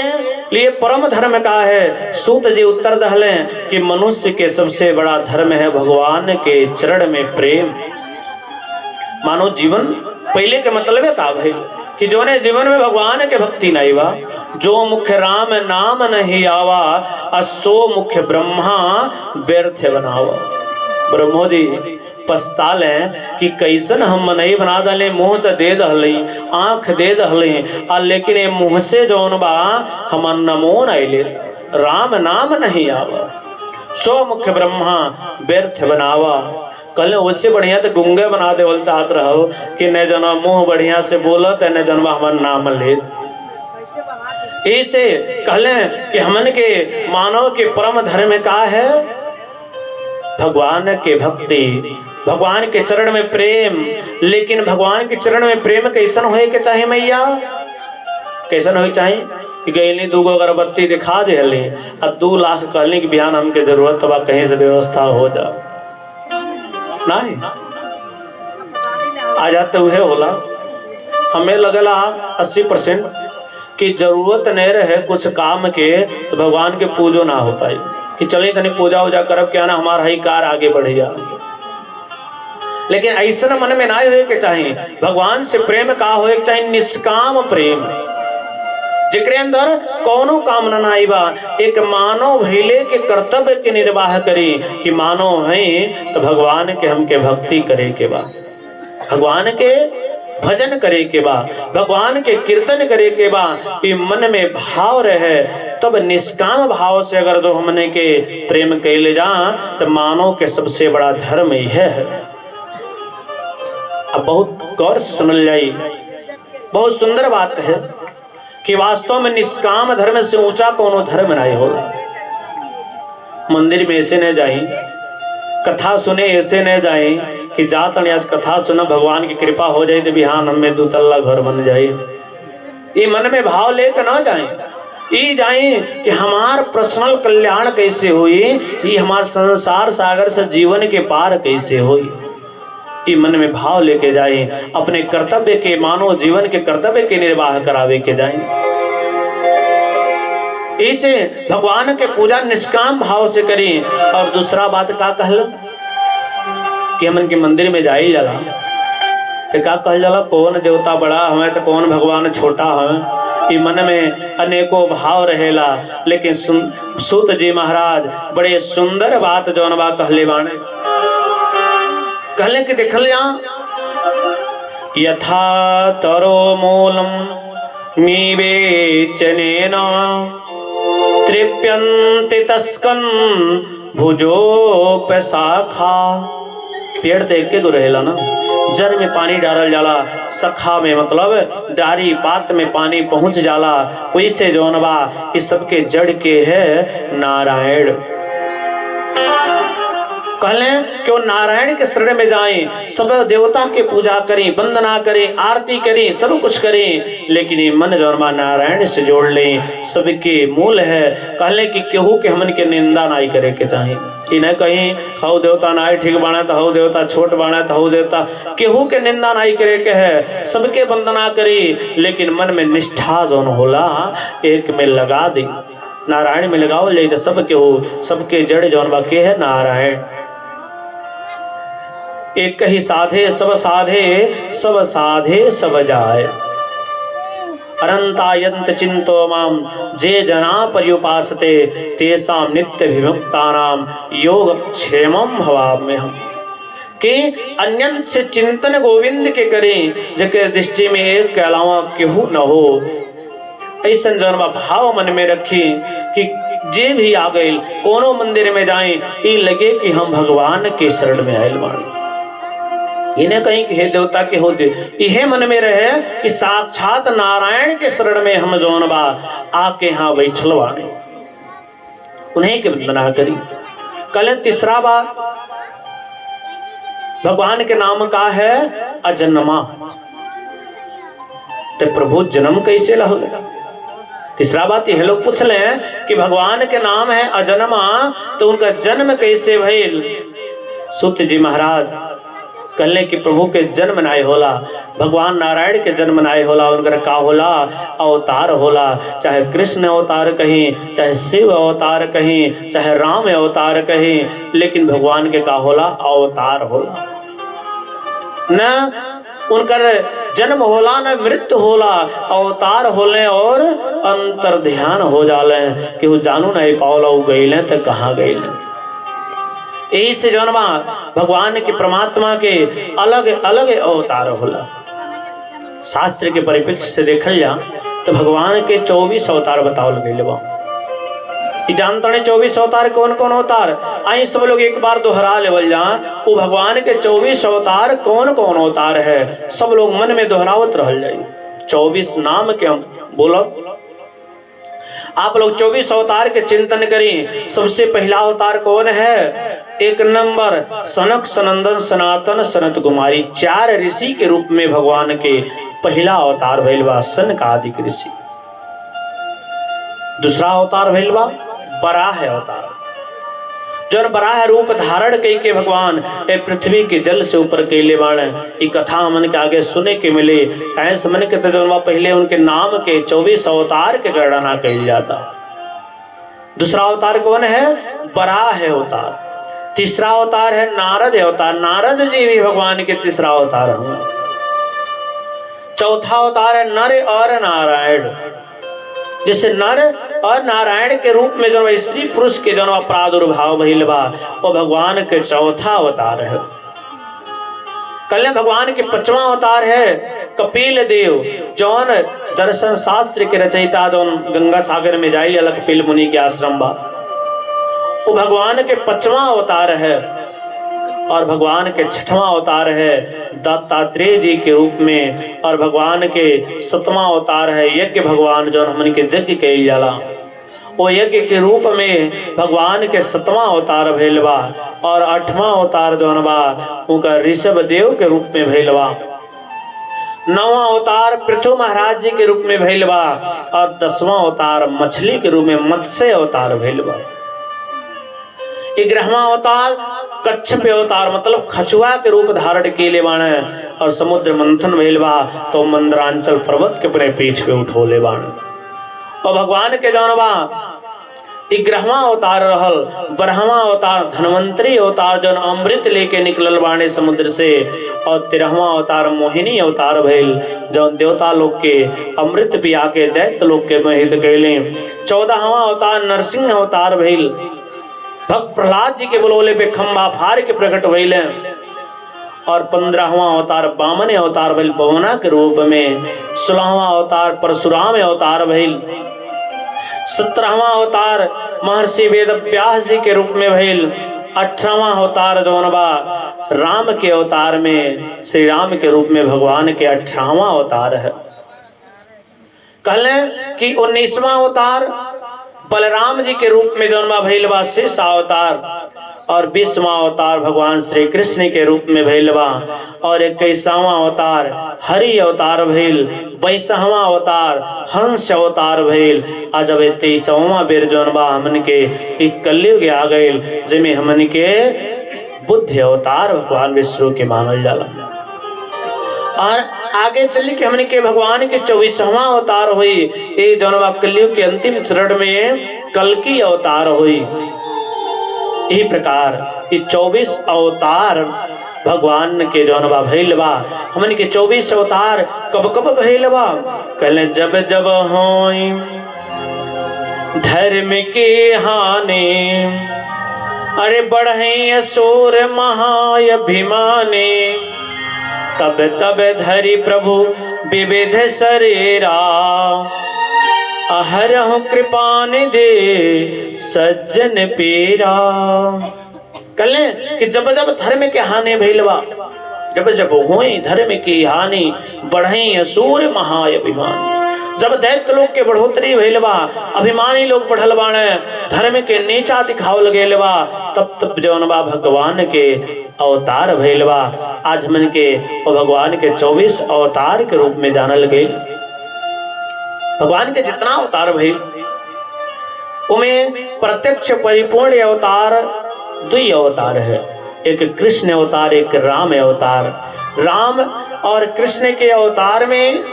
लिए परम धर्म का है। सूत जी उत्तर दहले कि मनुष्य के सबसे बड़ा धर्म है भगवान के चरण में प्रेम। मानव जीवन पहले के मतलब है का भाई कि जो ने जीवन में भगवान के भक्ति नहीं बा, जो मुख्य राम नाम नहीं आवा असो मुख्य ब्रह्मा व्यर्थ बनावा। ब्रह्मो जी पछताल है कि कैसन हम मनई बना दले, मुंह तो दे दहली, आंख दे दहली आ लेकिन ये मुंह से जौन बा हमर नमो नहीं, राम नाम नहीं आवा, सो मुख्य ब्रह्मा व्यर्थ बनावा। कल उससे बढ़िया तो गुंगे बना देवल चाहत रहो कि न जना मुंह बढ़िया से बोलत है न जनवा हमार नाम ले। ऐसे कहले कि हमन के मानव के परम धर्म का है भगवान के भक्ति, भगवान के चरण में प्रेम। लेकिन भगवान के चरण में प्रेम कैसन होए के चाहे मैया, कैसन हो चाहिए कि गईली 2 अगरबत्ती दिखा दे अब 2 लाख कहली कि बिहान हमके जरूरत बा कहीं से व्यवस्था हो जा नहीं आ जाते हुए होला। हमें लगला 80% कि जरूरत नहीं रहे कुछ काम के तो भगवान के पूजो ना हो पाई कि चले तनी पूजा उजा करब क्या ना हमारा ही कार आगे बढ़ जा। लेकिन ऐसा मन में ना होए के चाहिए, भगवान से प्रेम का होए के चाहिए निष्काम प्रेम, जेकरे अंदर कौनो कामना नहीं बा। एक मानव भइले के कर्तव्य के निर्वाह करी कि मानव है तो भगवान के हमके भक्ति करे के बा, भगवान के भजन करे के बा, भगवान के कीर्तन करे के बा। ये मन में भाव रहे तब निष्काम भाव से अगर जो हमने के प्रेम कैले जा तो मानव के सबसे बड़ा धर्म यह है। अब बहुत गौर से सुनल जाई, बहुत सुंदर बात है कि वास्तव में निष्काम धर्म से ऊंचा कोनो धर्म नहीं होला। मंदिर में ऐसे न जाई, कथा सुने ऐसे न जाई कि जात आज कथा सुना भगवान की कृपा हो जाए तो बिहान हमें 2 तल्ला घर बन जाए। ये मन में भाव लेकर ना जाए, ये जाए कि हमार पर्सनल कल्याण कैसे हुई, ये हमार संसार सागर से जीवन के पार कैसे हुई, ये मन में भाव लेके जाए। अपने कर्तव्य के मानव जीवन के कर्तव्य के निर्वाह करावे के जाए। इसे भगवान के पूजा निष्काम भाव से करें। और दूसरा बात का कहल कि हमन के मंदिर में जाई जाला तो का कहल जाला कौन देवता बड़ा हमें तो कौन भगवान छोटा हमें, ये मन में अनेकों भाव रहेला। लेकिन सूत जी महाराज बड़े सुंदर बात जौन बा कहले बाणे, कहले कि देखल जा यथा तरो मूलम निवेचनेन तृप्यन्ति तस्कन् भुजोपशाखा पेड़ तो एक गो रहेला ना, जड़ में पानी डालल जाला, सखा में मतलब डारी पात में पानी पहुंच जाला, वैसे जौन बा इस सबके जड़ के है नारायण। कहले कि वो नारायण के शरण में जाएं, सब देवता के पूजा करें, वंदना करें, आरती करें, सब कुछ करें, लेकिन ये मन जौन नारायण से जोड़ लें, सबके मूल है। कहले कि केहू के हमन के निंदा नहीं करे के चाहे, कि न कहीं हऊ देवता नाई ठीक बाना तो हऊ देवता छोट बाना तो हऊ देवता, केहू के निंदा नहीं करे के है, सबके वंदना करी, लेकिन मन में निष्ठा जौन होला एक में लगा दी, नारायण में लगाओ ले तो सब केहू, सबके जड़ जौन बा के है नारायण। एक ही साधे सब साधे, सब साधे सब जाए, अनंतायंत चिंतो माम जे जना पर्युपासते तेसाम नित्य विमुक्तानाम योग क्षेमम भवाम्यहम्। कि अन्यंत से चिंतन गोविंद के करें, जके दृष्टि में एक के अलावा केहू न हो, ऐसा जन्म भाव मन में रखी कि जे भी आ गए कोनो मंदिर में जाएं, ये लगे कि हम भगवान के शरण में आयल बानी, इन्हें कहीं कि हे देवता के होते, यह मन में रहे कि साक्षात नारायण के शरण में हम जौन बा आके यहाँ बैठल बानी, उन्हें के वंदना करी। कल तीसरा बात भगवान के नाम का है अजन्मा, तो प्रभु जन्म कैसे लहो। तीसरा बात यह लोग पूछ ले कि भगवान के नाम है अजन्मा, तो उनका जन्म कैसे भइल। सूत जी महाराज कहले कि प्रभु के जन्म नाय होला, भगवान नारायण के जन्म नाय होला, उनका का होला अवतार होला, चाहे कृष्ण अवतार कहीं, चाहे शिव अवतार कहीं, चाहे राम अवतार कहीं, लेकिन भगवान के का होला अवतार होला। न उनका जन्म होला न मृत्यु होला, अवतार होले और अंतर ध्यान हो जाले कि वो जानू नहीं पावला गईले तो कहाँ गईले। यही से जन्मा भगवान के परमात्मा के अलग अलग अवतार होला। शास्त्र के परिप्रेक्ष्य से देखल जा तो भगवान के 24 अवतार बतावल गए बा। जानते हैं 24 अवतार कौन कौन अवतार, आई सब लोग एक बार दोहरा लेवल जा, वो भगवान के 24 अवतार कौन कौन अवतार है, सब लोग मन में दोहरावत रहल जाए। 24 नाम के हम बोलो, आप लोग 24 अवतार के चिंतन करें। सबसे पहला अवतार कौन है, एक नंबर सनक सनंदन सनातन सनत कुमारी, 4 ऋषि के रूप में भगवान के पहला अवतार भइल बा सनकादिक ऋषि। दूसरा अवतार भइल बा बराह अवतार, जो बराह रूप धारण कई के भगवान ए पृथ्वी के जल से ऊपर कैले बाणे। ये कथा मन के आगे सुने के मिले, कैसे मन के तो पहले उनके नाम के 24 अवतार के गणना कैल जाता। दूसरा अवतार कौन है, बराह अवतार। तीसरा अवतार है नारद अवतार, नारद जी भी भगवान के तीसरा अवतार हैं। चौथा अवतार है नर और नारायण, जैसे नर और नारायण के रूप में जो स्त्री पुरुष के जो प्रादुर्भाव भइल बा, वो भगवान के चौथा अवतार है। कल्याण भगवान के 5वां अवतार है कपिल देव, जौन दर्शन शास्त्र के रचयिता, जौन गंगा सागर में जाइल अलग कपिल मुनि के आश्रम बा, वो भगवान के 5वां अवतार है। और भगवान के 6वां अवतार है दत्तात्रेय जी के रूप में, और भगवान के 7वां अवतार है यज्ञ भगवान, जो हमन के यज्ञ कइल जाला, वो यज्ञ के रूप में भगवान के 7वां अवतार भइल बा। और 8वां अवतार जो बा उनका ऋषभ देव के रूप में भइल बा। 9वां अवतार पृथु महाराज जी के रूप में भइल बा। और 10वां अवतार मछली के रूप में मत्स्य अवतार भइल बा। 11वां अवतार कच्छप अवतार, मतलब खचुआ के रूप धारण केले बाणे। और समुद्र मंथन भइल बा तो मंदरांचल पर्वत के अपने पीठ पे उठोले बाणे। और भगवान के जौन बा 11वां अवतार रहल 12वां अवतार धन्वंतरी अवतार, जौन अमृत लेके निकलल बाणे समुद्र से। और 13वां अवतार मोहिनी अवतार भइल, जौन देवता लोग के अमृत पिया के दैत्य लोग के मोहित कैले। 14वां अवतार नरसिंह अवतार भइल, भक्त प्रहलाद जी के बुलौले पे खंबा फाड़ के प्रकट भइले। और 15वां अवतार बामन अवतार भइल पवना के रूप में। 16वां अवतार परशुराम अवतार भइल। 17वां अवतार महर्षि वेद व्यास जी के रूप में भइल। 18वां अवतार जौन बा राम के अवतार में, श्री राम के रूप में भगवान के 18वां अवतार है। कहले कि 19वां अवतार बलराम जी के रूप में जौन बा भइल बा शेष अवतार, और 20वां अवतार भगवान श्री कृष्ण के रूप में भइल बा, और 21वां अवतार हरि अवतार भइल, 22वां अवतार हंस अवतार भइल, आज अब 23वां बेर जौन बा हमन के एक कलयुग आ गइल, जिसमें हमन के बुद्ध अवतार भगवान विष्णु के मानल जाला। और आगे चल के हमने के भगवान के 24वां अवतार हुई, ये जौन बा कलयुग के अंतिम चरण में कल्कि अवतार हुई। इसी प्रकार ये 24 अवतार भगवान के जौन बा भइल बा, हमन के 24 अवतार कब कब भइल बा, कहले जब जब होई धर्म के हानि, अरे बढ़ई असुर महाअभिमानी, तब तब धरि प्रभु विविध शरीरा, अहरहु कृपा निधि सज्जन पीरा। कहले कि जब जब धर्म के हानि भइल बा, जब जब होई धर्म की हानि, बढ़ई असुर महाअभिमानी, जब दैत्य लोग के बढ़ोतरी भइल बा, अभिमानी लोग बढ़ल बाणे, धर्म के नीचा दिखावल गेल बा, तब तब जौन बा भगवान के अवतार भइल बा। आज मन के भगवान के 24 अवतार के रूप में जानल गए। भगवान के जितना अवतार भइल उमें प्रत्यक्ष परिपूर्ण अवतार 2 अवतार है, एक कृष्ण अवतार, एक राम अवतार। राम और कृष्ण के अवतार में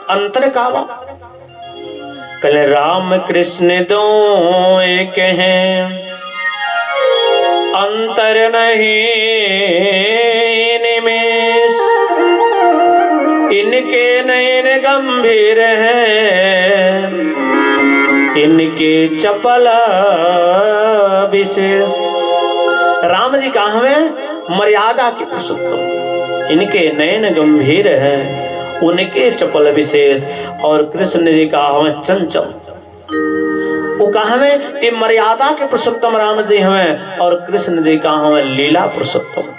अंतर का बा, कल राम कृष्ण दो एक हैं, अंतर नहीं निमेष, इनके नयन गंभीर हैं, इनके चपल विशेष। राम जी कहाँ में मर्यादा के पुरुषोत्तम, इनके नयन गंभीर हैं, उनके चपल विशेष। और कृष्ण जी का हमें चंचल, वो कहा में ये मर्यादा के पुरुषोत्तम राम जी हमें, और कृष्ण जी का हमें लीला पुरुषोत्तम।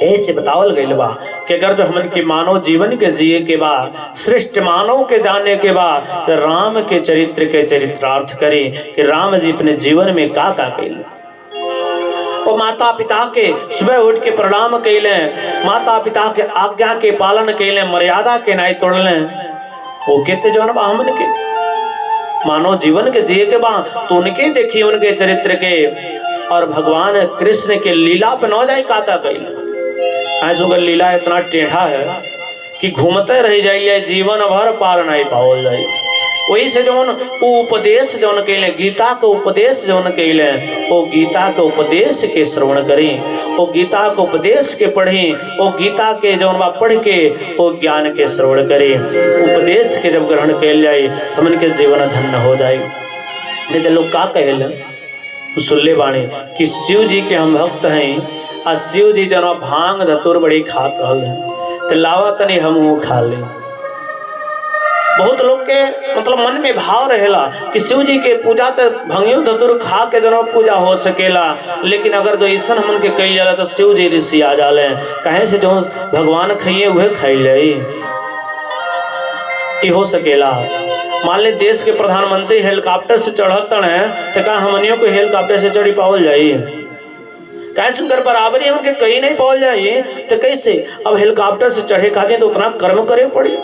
ऐसे बतावल गइल बा कि अगर जो हमन के मानव जीवन के जिए के बाद, श्रेष्ठ मानव के जाने के बाद, तो राम के चरित्र के चरित्रार्थ करें कि राम जी अपने जीवन में का कैले। और माता पिता के सुबह उठ के प्रणाम कैले, माता पिता के आज्ञा के पालन कैले, मर्यादा के नहीं तोड़ले, वो कहते जो ना हमन के मानव जीवन के जिए के बाद तो उनके देखिए उनके चरित्र के। और भगवान कृष्ण के लीला पे न जाए काता कैले, ऐसा लीला इतना टेढ़ा है कि घूमते रह जाइए, जीवन भर पार नहीं पाओल जाए। वही से जौन उपदेश जौन कैले, गीता के उपदेश जौन कैले, वो गीता के उपदेश के श्रवण करें, वो गीता के उपदेश के पढ़ें, वो गीता के जौन बा पढ़ के वो ज्ञान के श्रवण करें। उपदेश के जब ग्रहण कैल जाए तो मन के जीवन धन्य हो जाए। जैसे लोग का कहले सुल्ले बाणी कि शिव जी के हम भक्त हैं, और शिव जी जन भांग धतूर बड़ी खात रहे, तो लावा तनी हम खा ले। बहुत लोग के मतलब मन में भाव रहेला कि शिव जी के पूजा तो भंगियो धतूर खा के जन पूजा हो सकेला, लेकिन अगर जो ऐसा हमन के कही जाला तो शिव जी ऋषि आ जाले, कहे से जो भगवान खाइए हुए खाई ले हो सकेला। मान ले देश के प्रधानमंत्री हेलीकॉप्टर से चढ़तन है, तो का हमनियों को हेलीकॉप्टर से चढ़ी पावल जाई, कैसे सुनकर बराबरी हमके कहीं नहीं पावल जाई, तो कैसे अब हेलीकॉप्टर से चढ़े खाते तो उतना कर्म करे पड़ी,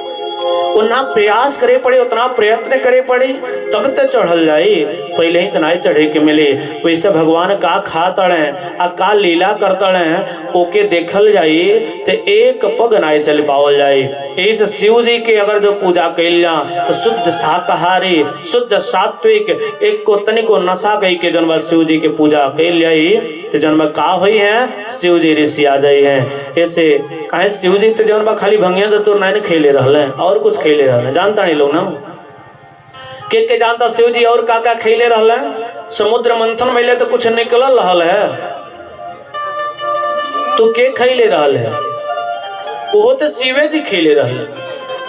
उतना प्रयास करे पड़े, उतना प्रयत्न करे पड़े, तब तो चढ़ल जाई, पहले ही तनाई चढ़े के मिले। वैसे भगवान का खा तड़े आ का लीला कर तड़े ओके देखल जाई तो एक पग नाई चल पावल जाई। इस शिव जी के अगर जो पूजा कैल जा तो शुद्ध शाकाहारी, शुद्ध सात्विक, एक को तनिको नशा कही के जन्म शिव जी के पूजा कैल जाई तो जन्म का हुई है, शिव जी ऋषि आ जाई है। ऐसे कहे शिव जी तो जन्म खाली भंगिया तो नहीं खेले रहले, और कुछ खेले रहले, जानता नहीं लोग ना के जानता शिव जी और का खेले रहले। समुद्र मंथन में तो कुछ निकल रहल है, तो के खेले रहल है, वो तो शिवे जी खेले रहले।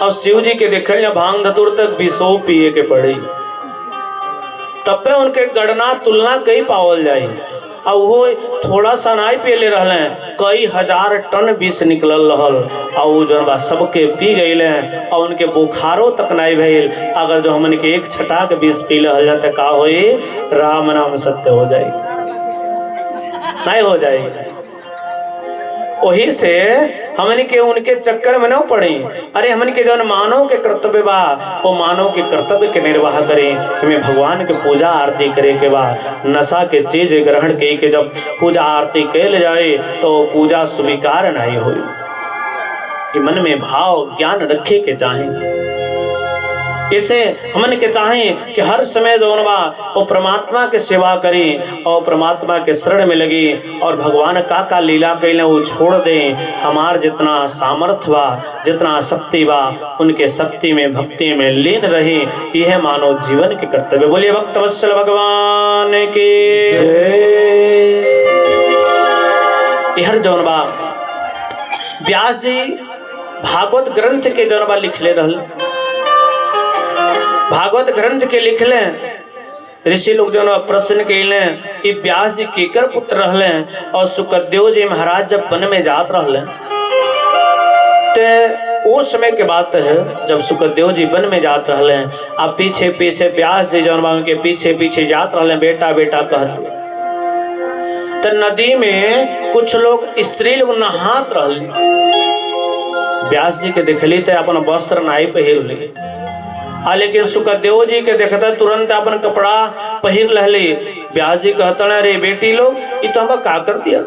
अब शिव जी के देखल या भांग धतूर तक विषो पिए के पड़ी, तब पे उनके गणना तुलना कई पावल जाए। और वो थोड़ा सा नहीं पियले रहले, कई हजार टन विष निकलल रहल और वो जौन बा सबके पी गईले और उनके बुखारो तक नहीं भइल। अगर जो हमन के एक छटाक विष पी रहल जाते का होई, राम नाम सत्य हो जाए, नहीं हो जाएगी। वही से हमन के उनके चक्कर में न पड़े। अरे हमन के जौन मानव के कर्तव्य बा वो मानव के कर्तव्य के निर्वाह करें। हमें भगवान के पूजा आरती करे के बा, नशा के चीज ग्रहण के जब पूजा आरती कैल जाए तो पूजा स्वीकार नहीं हुई। कि मन में भाव ज्ञान रखे के चाहे, इसे हमन के चाहें कि हर समय जौन बा वो परमात्मा के सेवा करें और परमात्मा के शरण में लगे और भगवान का लीला कैले वो छोड़ दें। हमार जितना सामर्थ्य बा, जितना शक्ति बा, उनके शक्ति में भक्ति में लीन रहे। यह मानव जीवन के कर्तव्य। बोलिए भक्तवत्सल भगवान के यहर जौन बा व्यास जी भागवत ग्रंथ के जौन बा लिखले रहल। भागवत ग्रंथ के लिखले ऋषि लोग जो प्रश्न कैले कि व्यास जी केकर पुत्र रहले और सुखदेव जी महाराज जब वन में जात रहले तो उस समय के बात है जब सुखदेव जी वन में जात रहले अब पीछे पीछे व्यास जी जौन के पीछे पीछे जात रहले बेटा बेटा कहते। तो नदी में कुछ लोग स्त्री लोग नहात रहले, व्यास जी के देखली तो अपन वस्त्र नाई पहिर ली। लेकिन सुखदेव जी के देखते तुरंत अपन कपड़ा पहिर लहले। व्यास जी कहते अरे बेटी लोग ये तो हम का कर दिया,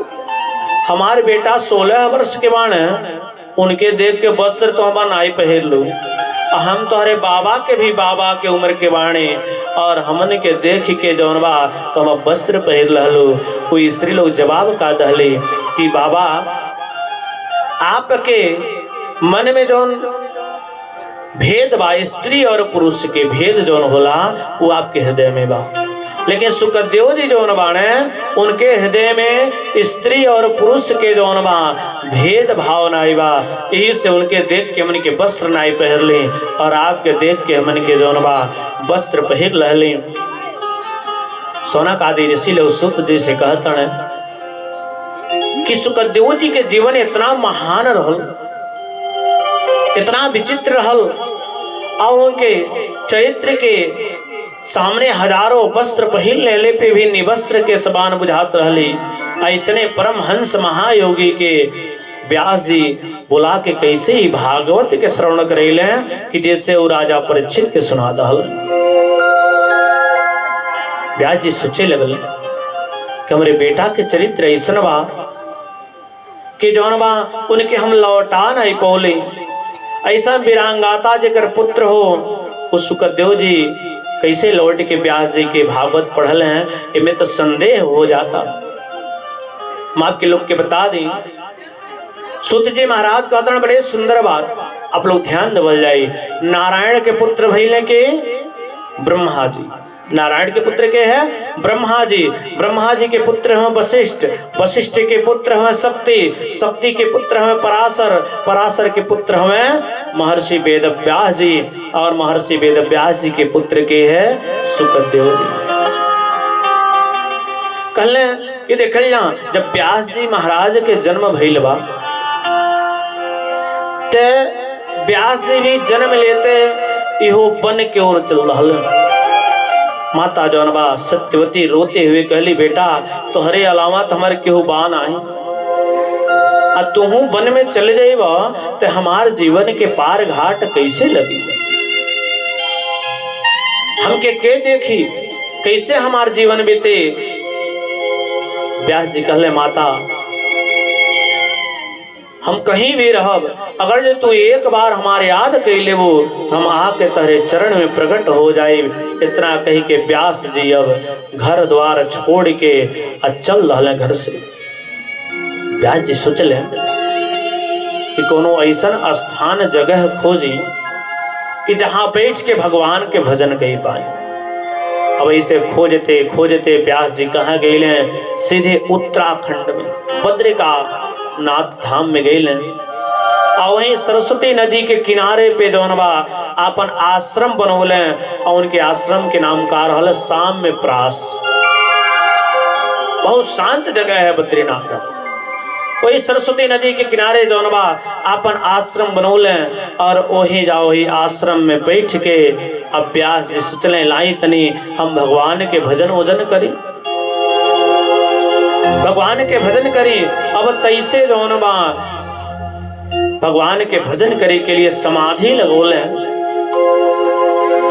हमारे बेटा 16 वर्ष के बाण उनके देख के वस्त्र तो हम नाई पहिर लो, हम तो अरे बाबा के भी बाबा के उम्र के बाणे और हमन के देख के जौन बा तो हम वस्त्र पहिर लहलो। कोई स्त्री लोग जवाब का दहले कि बाबा आपके मन में जौन भेद बा, स्त्री और पुरुष के भेद जौन होला वो आपके हृदय में बा, लेकिन सुखदेव जी जौन बाणे उनके हृदय में स्त्री और पुरुष के जौन बा भेद भाव नाई बा। यही से उनके देख के हमन के वस्त्र नाई पहर ले और आपके देख के हमन के जौन बा वस्त्र पहिर लहले। सोनक आदि ऋषि लोग सुत जी से कहते कि सुखदेव जी के जीवन इतना महान रहल, इतना विचित्र रहल और उनके चरित्र के सामने हजारों वस्त्र पहिर लेले पे भी निवस्त्र के समान बुझात रहली। ऐसने परमहंस महायोगी के व्यास जी बुला के कैसे ही भागवत के श्रवण करेले कि जैसे वो राजा परीक्षित के सुना दहल। व्यास जी सोचे लगल कि हमारे बेटा के चरित्र ऐसा बा कि जौन बा उनके हम लौटा नहीं पौले। ऐसा वीरांगाता जेकर पुत्र हो उस सुखदेव जी कैसे लौट के व्यास जी के भागवत पढ़ल हैं, इनमें तो संदेह हो जाता। हम आपके लोग के बता दें, सुत जी महाराज कहते बड़े सुंदर बात, आप लोग ध्यान देवल जाए। नारायण के पुत्र भइले के ब्रह्मा जी, नारायण के पुत्र के हैं ब्रह्मा जी, ब्रह्मा जी के पुत्र हैं वशिष्ठ, वशिष्ठ के पुत्र हैं शक्ति, शक्ति के पुत्र हैं पराशर, पराशर के पुत्र हैं महर्षि वेदव्यास जी और महर्षि वेदव्यास जी के पुत्र के हैं सुखदेव जी। कहले कि देखल जा जब व्यास जी महाराज के जन्म भइल बा ते व्यास जी भी जन्म लेते इहो वन के ओर चल रहा। माता जौन बा सत्यवती रोते हुए कहली बेटा तोहरे अलावा तो हमारे केहू बान आई आ तुहू वन में चले जाइबा तो हमार जीवन के पार घाट कैसे लगी, हमके के देखी, कैसे हमार जीवन बीते। व्यास जी कहले माता हम कहीं भी रहब, अगर जो तू एक बार हमारे याद कर लेबो तो हम आके तेरे चरण में प्रकट हो जाए। इतना कही के व्यास जी अब घर द्वार छोड़ के चल रहे घर से। व्यास जी सोचले कि कोनो ऐसा स्थान जगह खोजी कि जहां बैठ के भगवान के भजन कही पाए। अब ऐसे खोजते खोजते व्यास जी कहाँ गए, सीधे उत्तराखंड में बद्रिकानाथ धाम में गए और वहीं सरस्वती नदी के किनारे पे जौन बा अपन आश्रम बनौले और उनके आश्रम के नाम का रहल साम्य प्रास। बहुत शांत जगह है बद्रीनाथ। वही सरस्वती नदी के किनारे जौन बा अपन आश्रम बनौले और वही जाओ ही आश्रम में बैठ के अब व्यास जी सोचले लाई तनी हम भगवान के भजन वजन करी, भगवान के भजन करी। अब तैसे जौन बा भगवान के भजन करे के लिए समाधि लगोले।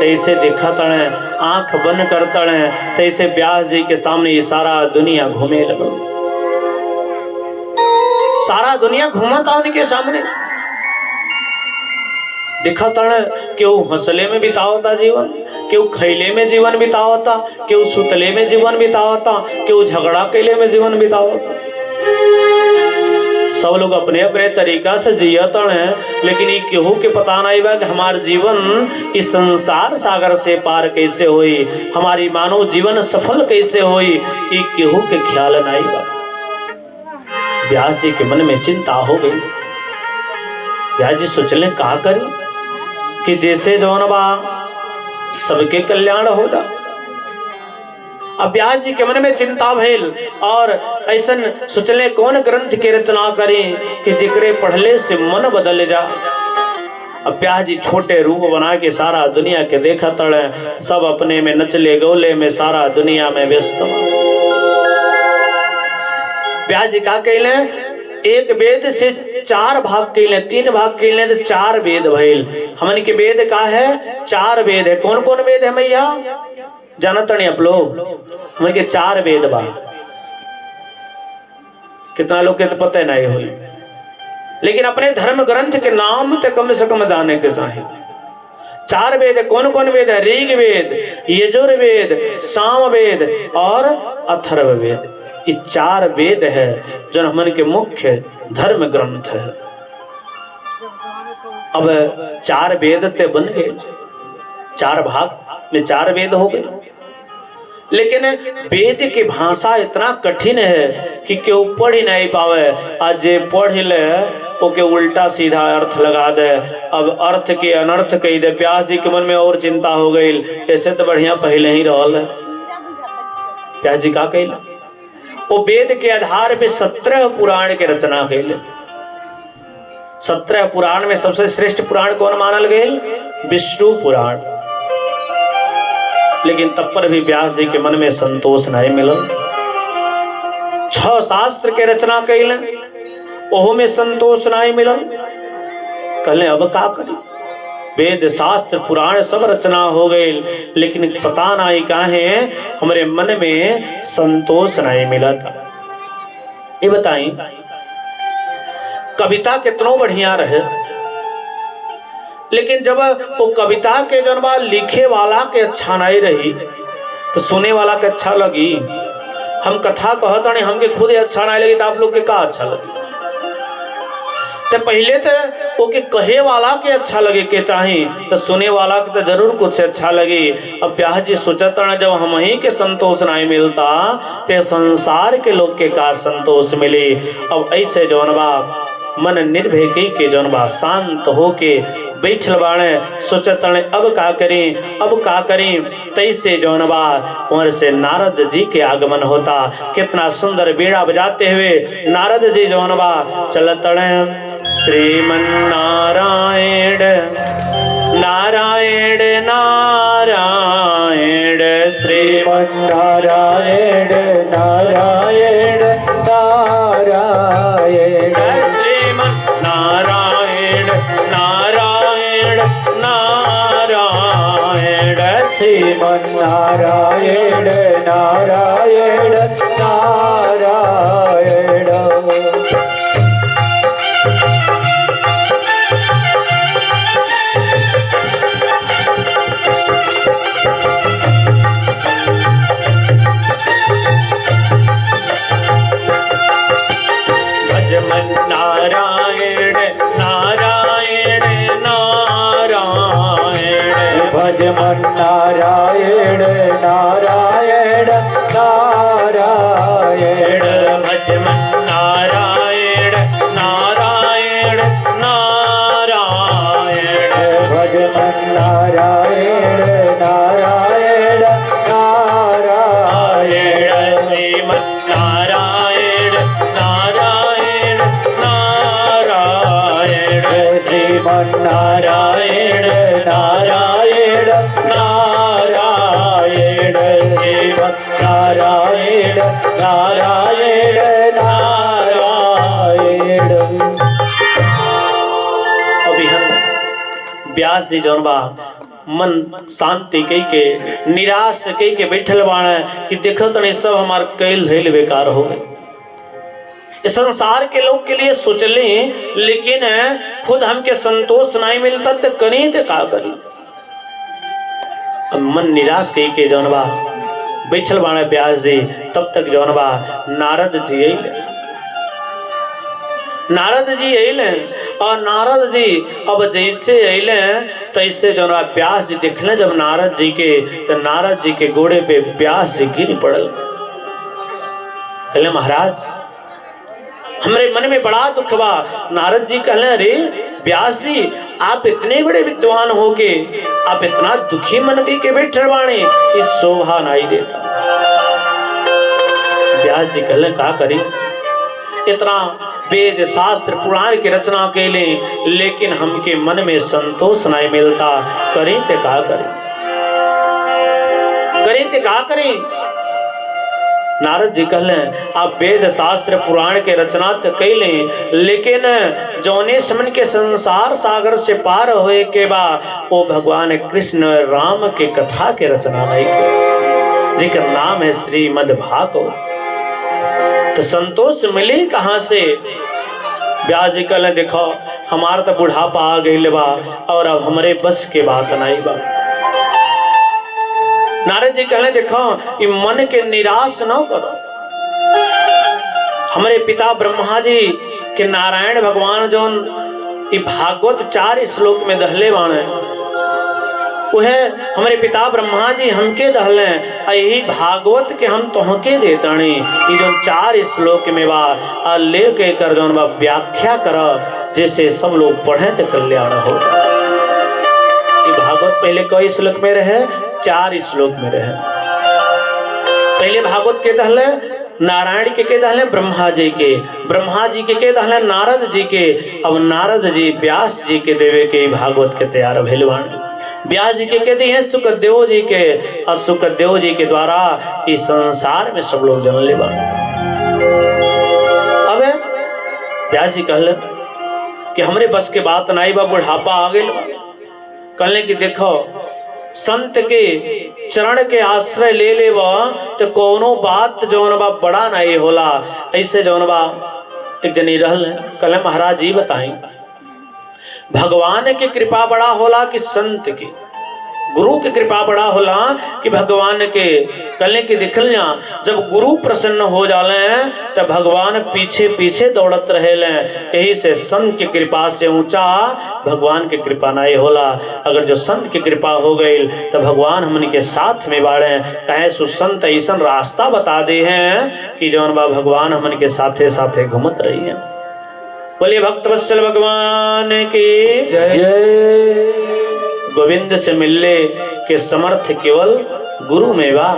तैसे देखा तड़े आंख बंद कर तड़े तैसे व्यास जी के सामने ये सारा दुनिया घूमे लगो, सारा दुनिया घूमता उनके सामने। देखा तड़े क्यों हंसले में बितावता जीवन, क्यों खैले में जीवन बितावता, क्यों सुतले में जीवन बितावता, क्यों झगड़ा कैले में जीवन बितावता। सब लोग अपने अपने तरीका से जियत हैं, लेकिन ये केहू के पता नहीं बा कि हमार जीवन इस संसार सागर से पार कैसे हुई, हमारी मानव जीवन सफल कैसे हुई, ये केहू के ख्याल नहीं बा। व्यास जी के मन में चिंता हो गई। व्यास जी सोचले का करी कि जैसे जौन बा सबके कल्याण हो जा। अब व्यास जी के मन में चिंता भइल और ऐसा सोचले कौन ग्रंथ के रचना करें कि जिक्रे पढ़ले से मन बदल जा। अब व्यास जी छोटे रूप बना के सारा दुनिया के देखा तड़े, सब अपने में नचले गौले में सारा दुनिया में व्यस्त। व्यास जी का कहले एक वेद से 4 भाग कहले, 3 भाग कहले तो 4 वेद भइल। हमन के वेद का है 4 वेद है। कौन कौन वेद है मैया जानत नहीं आप लोग? हमन के 4 वेद बा। कितना लोग के तो पता ही नहीं हुई, लेकिन अपने धर्म ग्रंथ के नाम तो कम से कम जाने के चाहिए। 4 वेद कौन कौन वेद है? ऋग वेद, यजुर्वेद, सामवेद और अथर्ववेद। ये 4 वेद है जो हमन के मुख्य धर्म ग्रंथ है। अब 4 वेद ते बन गए, 4 भाग में 4 वेद हो गए, लेकिन वेद की भाषा इतना कठिन है कि केहू पढ़ ही नहीं पावे। आज जे पढ़ ले ओके उल्टा सीधा अर्थ लगा दे, अब अर्थ के अनर्थ कही दे। व्यास जी के मन में और चिंता हो गई, ऐसे तो बढ़िया पहले ही रहल है। व्यास जी का कहला वो वेद के आधार पे 17 पुराण के रचना कैले। 17 पुराण में सबसे श्रेष्ठ पुराण कौन मानल गए? विष्णु पुराण। लेकिन तब पर भी व्यास जी के मन में संतोष नहीं मिलल। 6 शास्त्र के रचना कैले, ओहो में संतोष नहीं मिलल। कहले अब का करी? वेद शास्त्र पुराण सब रचना हो गई, लेकिन पता नहीं काहे हमारे मन में संतोष नहीं मिला था। ये बताई कविता कितनो बढ़िया रहे, लेकिन जब वो कविता के जनबा लिखे वाला के अच्छा नहीं रही तो सुने वाला के अच्छा लगी। हम कथा कहता नहीं, हमके खुद अच्छा नहीं लगी तो आप लोग के का अच्छा लगी? तो पहले तो वो के कहे वाला के अच्छा लगे के चाहिए, तो सुने वाला के तो जरूर कुछ अच्छा लगे। अब व्यास जी सोचता ना जब हम ही के संतोष नहीं मिलता तो संसार के लोग के का संतोष मिले। अब ऐसे जौनबा मन निर्भय के जौनबा शांत होके बैठल बाणे, सोचत अब का करें, अब का करें। तैसे जौनबा वहां से नारद जी के आगमन होता। कितना सुंदर बीड़ा बजाते हुए नारद जी जौनबा चलत श्रीमन नारायण नारायण नारायण श्रीमन नारायण नारायण नारायण श्रीमन नारायण नारायण नारायण श्रीमन नारायण नारायण नारायण। नारायण नारायण नारायण भजमन नारायण नारायण नारायण भजमन नारायण नारायण नारायण भजमन नारायण नारायण नारायण श्रीमन नारायण शिव नारायण नारायण नारायण। अभी हम व्यास जी जौन बा मन शांति कई के निराश कई के बैठल बाण कि देखो तनी सब हमार कैल धैल बेकार हो गए। इस संसार के लोग के लिए सोचले लेकिन खुद हमके संतोष नहीं मिलता तो करी तो का करी। अब मन निराश कई के जौन बा बैठल बाण व्यास जी। तब तक जौन बा नारद जी अइले और नारद जी अब जैसे अइले तैसे जौन बा व्यास जी देखले जब नारद जी के तो नारद जी के गोड़े पे व्यास जी गिर पड़ल। कहले महाराज हमरे मन में बड़ा दुख बा। नारद जी कहले अरे व्यास जी आप इतने बड़े विद्वान हो के आप इतना दुखी मन के बैठे बाणे इस शोभा नहीं देता। व्यास जी कहले का करी इतना वेद शास्त्र पुराण की रचना के लिए लेकिन हमके मन में संतोष नहीं मिलता। करें ते का करें। नारद जी कहले आप वेद शास्त्र पुराण के रचना तो कैले लेकिन जौने समन के संसार सागर से पार होए के बा वो भगवान कृष्ण राम के कथा के रचना नहीं की जिनका नाम है श्रीमद् भागवत। तो संतोष मिले कहां से। व्यास जी कहले देखो हमारा तो बुढ़ापा आ गई बा और अब हमारे बस के बात नहीं बा। नारद जी कहले देखो ये मन के निराश न करो। हमारे पिता ब्रह्मा जी के नारायण भगवान जोन ये भागवत 4 श्लोक में दहले बाणे वह हमारे पिता ब्रह्मा जी हमके दहले यही भागवत के हम तोहके देतानी ये जो 4 श्लोक में बा ले के कर जोन बा व्याख्या कर जैसे सब लोग पढ़े तो कल्याण हो। ये भागवत पहले कई श्लोक में रहे 4 श्लोक में रहे। पहले भागवत के दहले नारायण के दहले ब्रह्मा जी के दहले नारद जी के। अब नारद जी व्यास जी के देवे के भागवत के तैयार भैलवान। व्यास जी के कहते हैं सुखदेव जी के और सुखदेव जी के द्वारा इस संसार में सब लोग जन्म ले बाण। अब व्यास जी कहले कि हमरे बस के बात नहीं बा बुढ़ापा आ गई। कहले कि देखो संत के चरण के आश्रय ले लेवा तो कोनो बात जौन बा बड़ा नहीं होला। ऐसे जौन बा एक जनी रहल कहले महाराज जी बताएं भगवान की कृपा बड़ा होला कि संत की गुरु की कृपा बड़ा होला कि भगवान के। कहले कि देखल जा जब गुरु प्रसन्न हो जाले तब भगवान पीछे पीछे दौड़त रहेले। यही से संत की कृपा से ऊंचा भगवान की कृपा नहीं होला। अगर जो संत की कृपा हो गई तो भगवान हमन के साथ में बाड़े कहे सुसंत ऐसा रास्ता बता दे हैं कि जौन बा भगवान हमन के साथे साथे घूमत रही है। बोलिए भक्त वत्सल भगवान की जय। गोविंद से मिलने के समर्थ केवल गुरु में बा।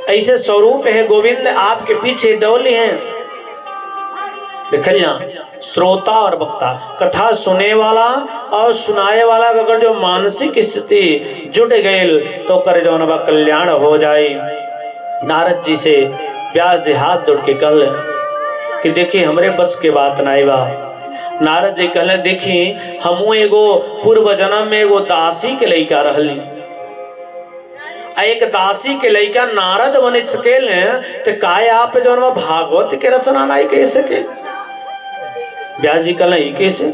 ऐसे स्वरूप है गोविंद आपके पीछे डोले हैं। देखिए श्रोता और वक्ता कथा सुने वाला और सुनाए वाला अगर जो मानसिक स्थिति जुट गए तो कर जौन बा कल्याण हो जाए। नारद जी से व्यास जी हाथ जोड़ के कहले कि देखिए हमरे बस के बात नहीं बा। नारद जी कहले देखी हमू एगो पूर्व जन्म में एगो दासी के लइका रहली। एक दासी के लइका नारद बन सकेले तो काय आप जौन बा भागवत के रचना नहीं कह सके। व्यास जी कहले कैसे।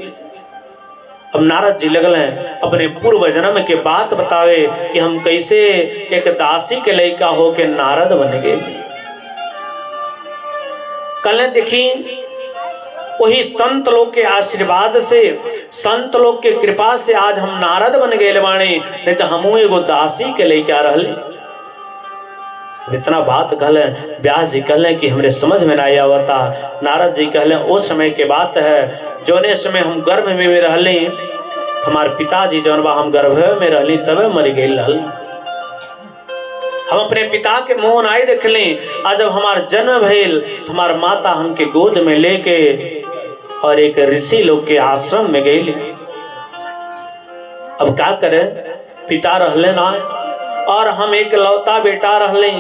अब नारद जी लगल अपने पूर्व जन्म के बात बतावे कि हम कैसे एक दासी के लइका हो के नारद बन गए। कहले देखी वही संत लोग के आशीर्वाद से संत लोग के कृपा से आज हम नारद बन गए बाणी नहीं तो हमू एगो दासी के लेके रहल। इतना बात कहले व्यास जी कहले कि हमरे समझ में नहीं आवता। नारद जी कहले वो समय के बात है जोने समय हम गर्भ में रहली हमारे पिताजी जौन बा हम गर्भ में रहली तबे मर गई रहल। हम अपने पिता के मुंह नहीं देखली। आज जब हमार जन्म भइल हमार माता हमके गोद में लेके और एक ऋषि लोग के आश्रम में गई। अब क्या करे पिता रहले ना, और हम एक लौता बेटा रहले।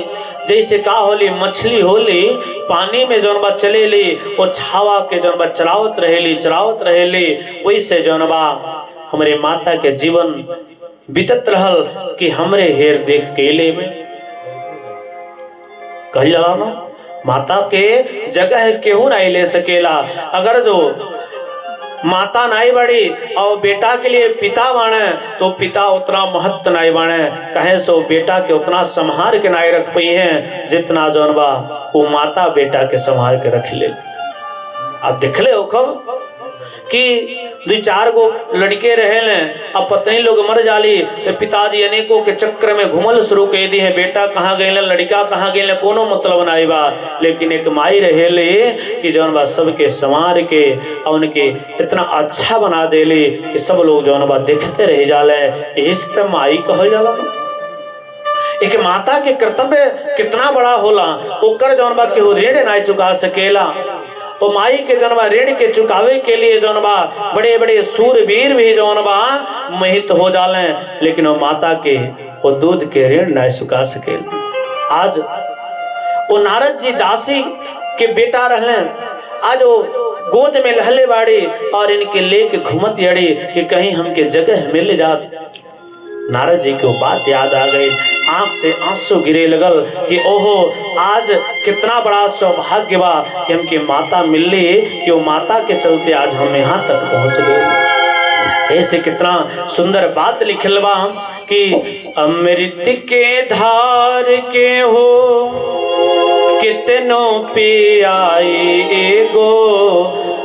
जैसे का होली मछली होली पानी में जौन बा चलेली, वो छावा के जौन बा चरावत रहेली, वैसे जौन बा हमारे माता के जीवन बीतत रहल कि हमरे हेर देख के ले में कही जाला ना, माता के जगह केहू नहीं ले सकेला। अगर जो माता नहीं बड़ी और बेटा के लिए पिता बाणे तो पिता उतना महत्व नहीं बाणे, कहे सो बेटा के उतना संभाल के नहीं रख पाई हैं जितना जौन बा वो माता बेटा के संभाल के रख ले। आप देख ले हो कब कि 2-4 गो लड़के रहे, अब पत्नी लोग मर जाली, पिताजी अनेकों के चक्र में घुमल शुरू कर दी है, बेटा कहाँ गए, लड़का कहाँ गए, कोनो मतलब नहीं बा। लेकिन एक माई रहेले कि जौन बा सबके संवार के और उनके इतना अच्छा बना देले कि सब लोग जौन बा देखते रह जाले। यही से माई कहल जाला। एक माता के कर्तव्य कितना बड़ा होला, ओकर जौन बा केहू ऋण नहीं चुका सकेला। वो माई के जौन बा ऋण के चुकावे के लिए जौन बा बड़े बड़े सूरवीर भी जौन बा मोहित हो जाले, लेकिन वो माता के वो दूध के ऋण नहीं चुका सके। आज वो नारद जी दासी के बेटा रहले, आज वो गोद में लहले बाड़ी और इनके लेके घूमत यड़ी कि कहीं हमके जगह मिल जात। नारद जी को बात याद आ गई, आंख से आंसू गिरे लगल कि ओहो आज कितना बड़ा सौभाग्य बा कि हमके माता मिलली, कि वो माता के चलते आज हम यहाँ तक पहुँच गए। ऐसे कितना सुंदर बात लिखल बा कि अमृत के धार के हो कितनो पियाई एगो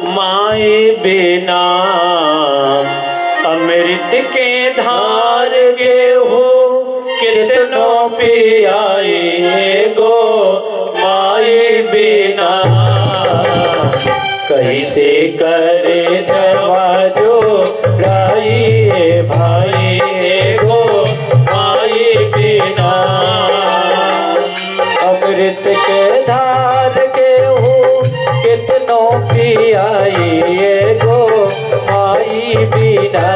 माए बिना, अमृत के धार के हो कितनो पियाई गो माई बिना, कैसे करे जवाजो राई भाई गो माई बिना, अमृत के धार के हो कितनो पियाई गो माई बिना,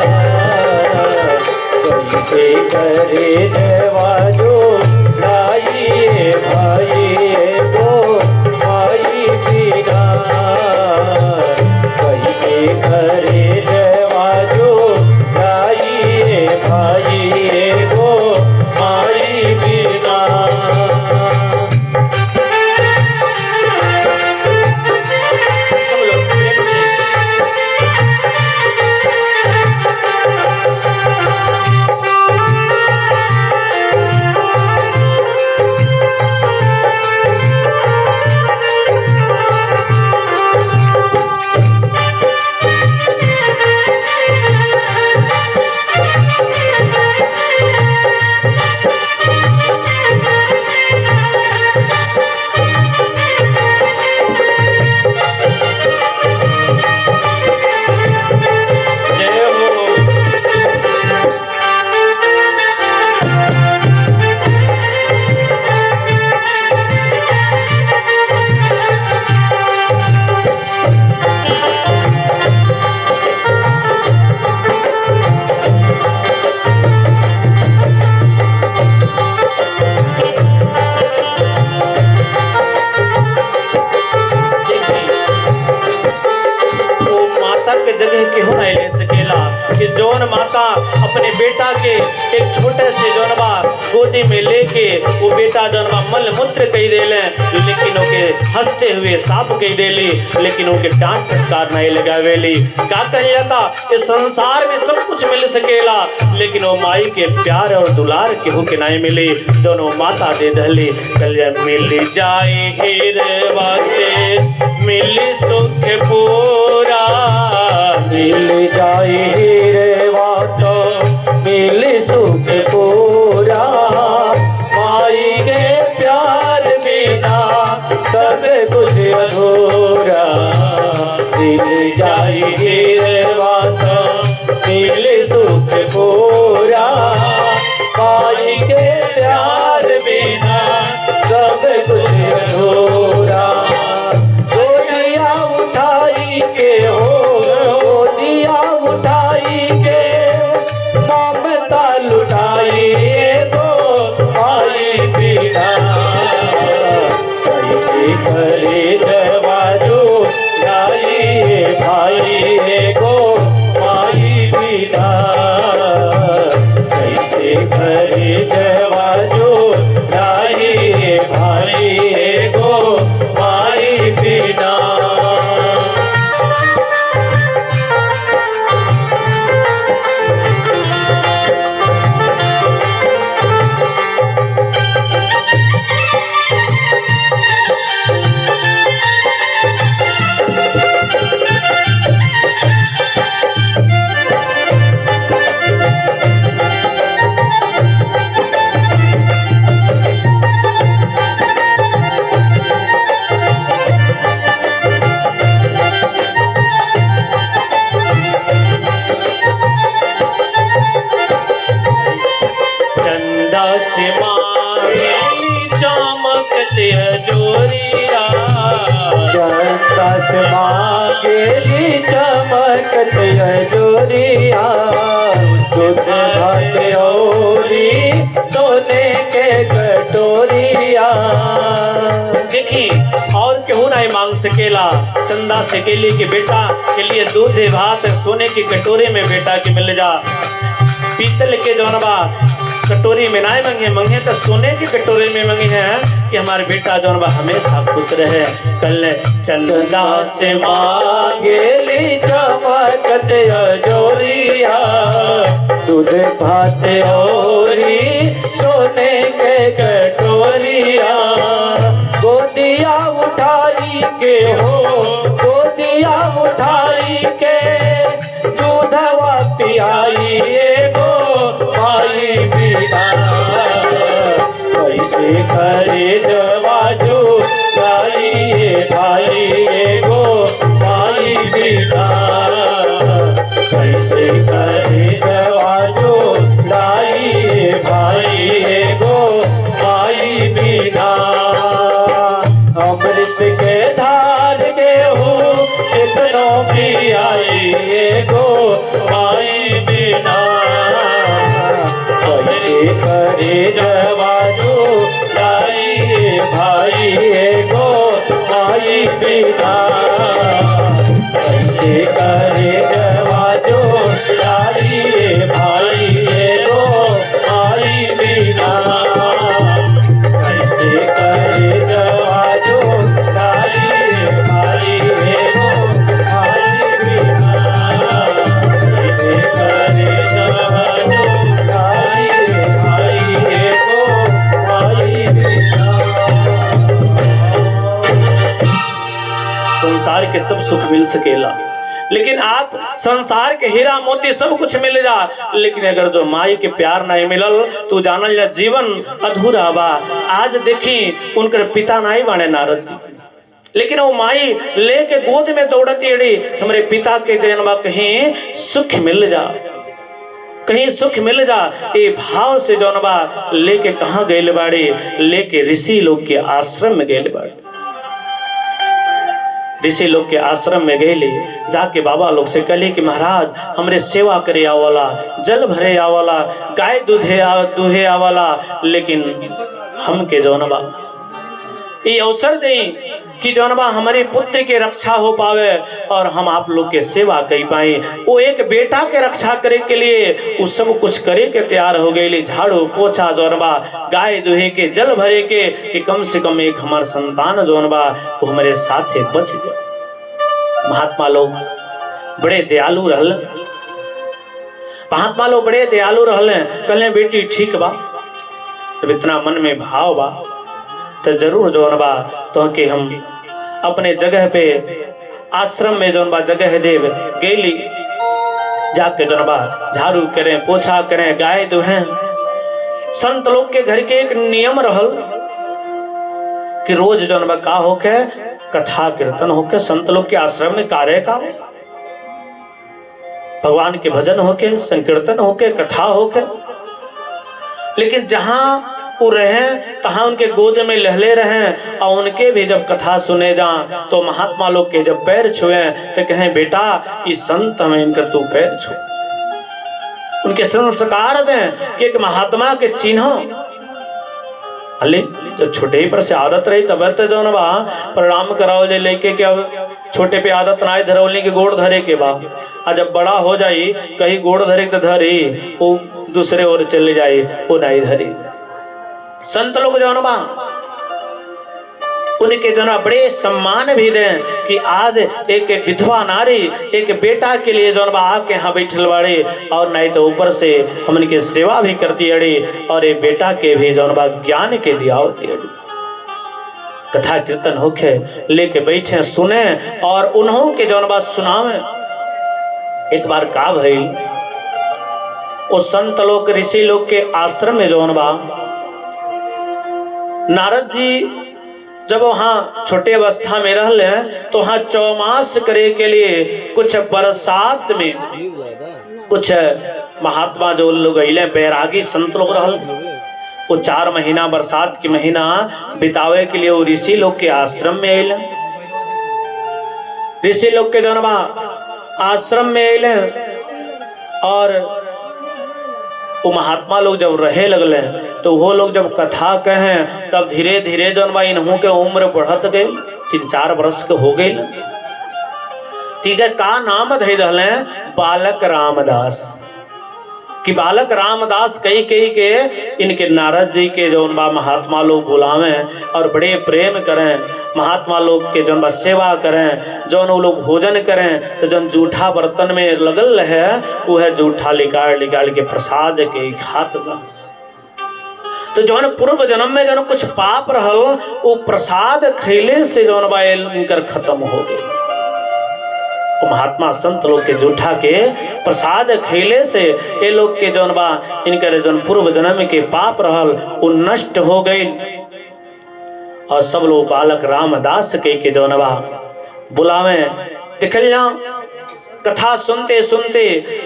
कैसे करे नवाजो लाई भाई गो माई बिना, कैसे करे नवाजो लाई भाई गो माई बिना। अपने बेटा के एक छोटे से जनबा गोदी में लेके वो बेटा जनबा मल मूत्र कही देले, लेकिन ओके हंसते हुए साफ कही देली, लेकिन ओके डांट फटकार नहीं लगावेली। का कही जाता इस संसार में सब कुछ मिल सकेला, लेकिन वो माई के प्यार और दुलार केहू के नहीं मिली। दोनों माता दे दहली कल मिल जाए हीर बाते मिली सुख पूरा, मिल जाए हीरे वातो मिल सुख पूरा, माई के प्यार बिना सब कुछ अधूरा। मिल जाए हीरे वातो मिल सुख पूरा, माई के प्यार बिना सब कुछ अधूरा। गोदिया उठाई के हो दिया उठाई के ममता लुटा करे जवा जो लाई भाई गो माई बिना। से मांगेली चमकते जोरिया, चंदा से मांगेली चमकते जोरिया, दूध भात औरी सोने के कटोरिया। देखी और क्यों नहीं मांग सकेला, चंदा से केली के बेटा के लिए दूध भात सोने की कटोरे में बेटा के मिल जा। पीतल के जौनबा कटोरी में ना मंगे, मंगे तो सोने की कटोरी में मंगे हैं कि हमारे बेटा जौनबा हमेशा खुश रहे। कल चंदा से मांगेली चमकत जोरिया, दूध भात औरी सोने के कटोरिया। गोदिया उठाई के हो, गोदिया उठाई के दूधवा पियाई गो माई बिना। कैसे करे जवा जो लाई भाई गो माई बिना। कैसे करे जवा जो लाई भाई गो माई बिना। अमृत के धार गेहूँ कितनों भी आई गो माई बिना। कैसे करे जवा जो लाई भाई गो माई बिना। कैसे करे जवा जो लाई भाई गो माई बिना। कैसे करे जवा जो लाई भाई गो माई बिना। कैसे करे जवा जो लाई भाई गो माई बिना। संसार के सब सुख मिल सकेला, लेकिन आप संसार के हीरा मोती सब कुछ मिल जा, लेकिन अगर जो माई के प्यार नहीं मिलल तो जानल जा जीवन अधूरा बा। आज देखी उनकर पिता नहीं बाणे नारद जी, लेकिन वो माई लेके गोद में दौड़ती अड़ी हमारे पिता के जन्मा कहीं सुख मिल जा, कहीं सुख मिल जा। ये भाव से जौनबा लेके कहाँ गए बाड़ी, लेके ऋषि लोग के आश्रम में गए बाड़ी। ऋषि लोग के आश्रम में गए, जाके बाबा लोग से कहले कि महाराज हमरे सेवा करे आवाला, जल भरे आवाला, गाय दूहे आवाला, लेकिन हमके जौनबा ये अवसर दे कि जौनबा हमारे पुत्र के रक्षा हो पावे और हम आप लोग के सेवा कर पाए। वो एक बेटा के रक्षा करे के लिए वो सब कुछ करे के तैयार हो गई। झाड़ू पोछा जौनबा, गाय दुहे के, जल भरे के कि कम से कम एक हमार संतान जौनबा वो हमारे साथे बच गए। महात्मा लोग बड़े दयालु रहल, महात्मा लोग बड़े दयालु रहल। कहले बेटी ठीक बा, जब इतना मन में भाव बा तो जरूर जौनबा तो कि हम अपने जगह पे आश्रम में जौनबा जगह देव गेली, जाके जौनबा झाड़ू करें, पोछा करें, गाय दुहें। संत लोग के घर के एक नियम रहल कि रोज जौनबा का होके कथा कीर्तन होके, संत लोग के आश्रम में कार्य का भगवान के भजन होके, संकीर्तन होके, कथा होके। लेकिन जहां वो रहे तहां उनके गोद में लहले रहे और उनके भी जब कथा सुने जा तो महात्मा लोग के जब पैर छुए तो कहें बेटा इस संत हमें इनकर तू पैर छू, उनके संस्कार दें कि एक महात्मा के चिन्ह। अले जब छोटे ही पर से आदत रही तब तो जो ना प्रणाम कराओ जे लेके के, अब छोटे पे आदत ना धरौली के गोड़ धरे के बा। जब बड़ा हो जाई कहीं गोड़ धरे तो धरी, वो दूसरे ओर चले जाए वो नहीं धरी। संत लोग जौन बा उनके जना बड़े सम्मान भी दें कि आज एक विधवा नारी एक बेटा के लिए जौन बा आके यहाँ बैठल बाड़े और नहीं तो ऊपर से हमन के सेवा भी करती अड़ी और ये बेटा के भी जौन बा ज्ञान के दिया होती अड़ी। कथा कीर्तन होके लेके बैठे सुने और उन्हों के जौन बा सुनावे। एक बार का भइल वो संत लोग ऋषि लोग के आश्रम में जौन बा नारद जी जब वहाँ छोटे अवस्था में रहले तो वहाँ चौमास करे के लिए कुछ बरसात में कुछ महात्मा जो लोग अले बैरागी संत लोग रहल वो 4 महीना बरसात के महीना बितावे के लिए वो ऋषि लोग के आश्रम में अले। ऋषि लोग के जौन बा आश्रम में अले और वो महात्मा लोग जब रहे लगले तो वो लोग जब कथा कहें तब धीरे धीरे जौन बा इन्हों के उम्र बढ़त गए 3-4 वर्ष के हो गए। ठीक है, का नाम धई रहले बालक रामदास कि बालक रामदास कई कई के इनके नारद जी के जौन बा महात्मा लोग बुलावे और बड़े प्रेम करें। महात्मा लोग के जौन बा सेवा करें, जौन वो लोग भोजन करें तो जौन जूठा बर्तन में लगल है वो है जूठा निकाल के प्रसाद के खात बा। तो जौन पूर्व जन्म में जौन कुछ पाप रहल वो प्रसाद खैले से जौन बा इनकर खत्म हो गए। महात्मा संत लोग के जूठा के प्रसाद खैले से ये लोग के जौन बा इनकर जौन पूर्व जन्म के पाप रहल वो नष्ट हो गए। और सब लोग बालक रामदास के जौन बा बुलावे। देखल कथा सुनते सुनते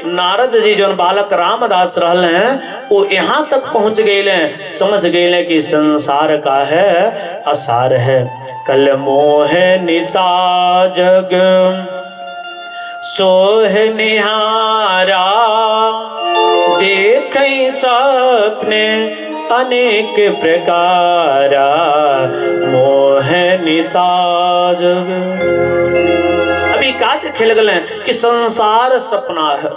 नारद जी जौन बालक रामदास रहल हैं वो यहाँ तक पहुँच गए, समझ गए कि संसार का है असार है। कल मोह निशा जग सोह निहारा देख सपने अनेक प्रकारा मोह निशा जग। अभी का देखे लगल कि संसार सपना है,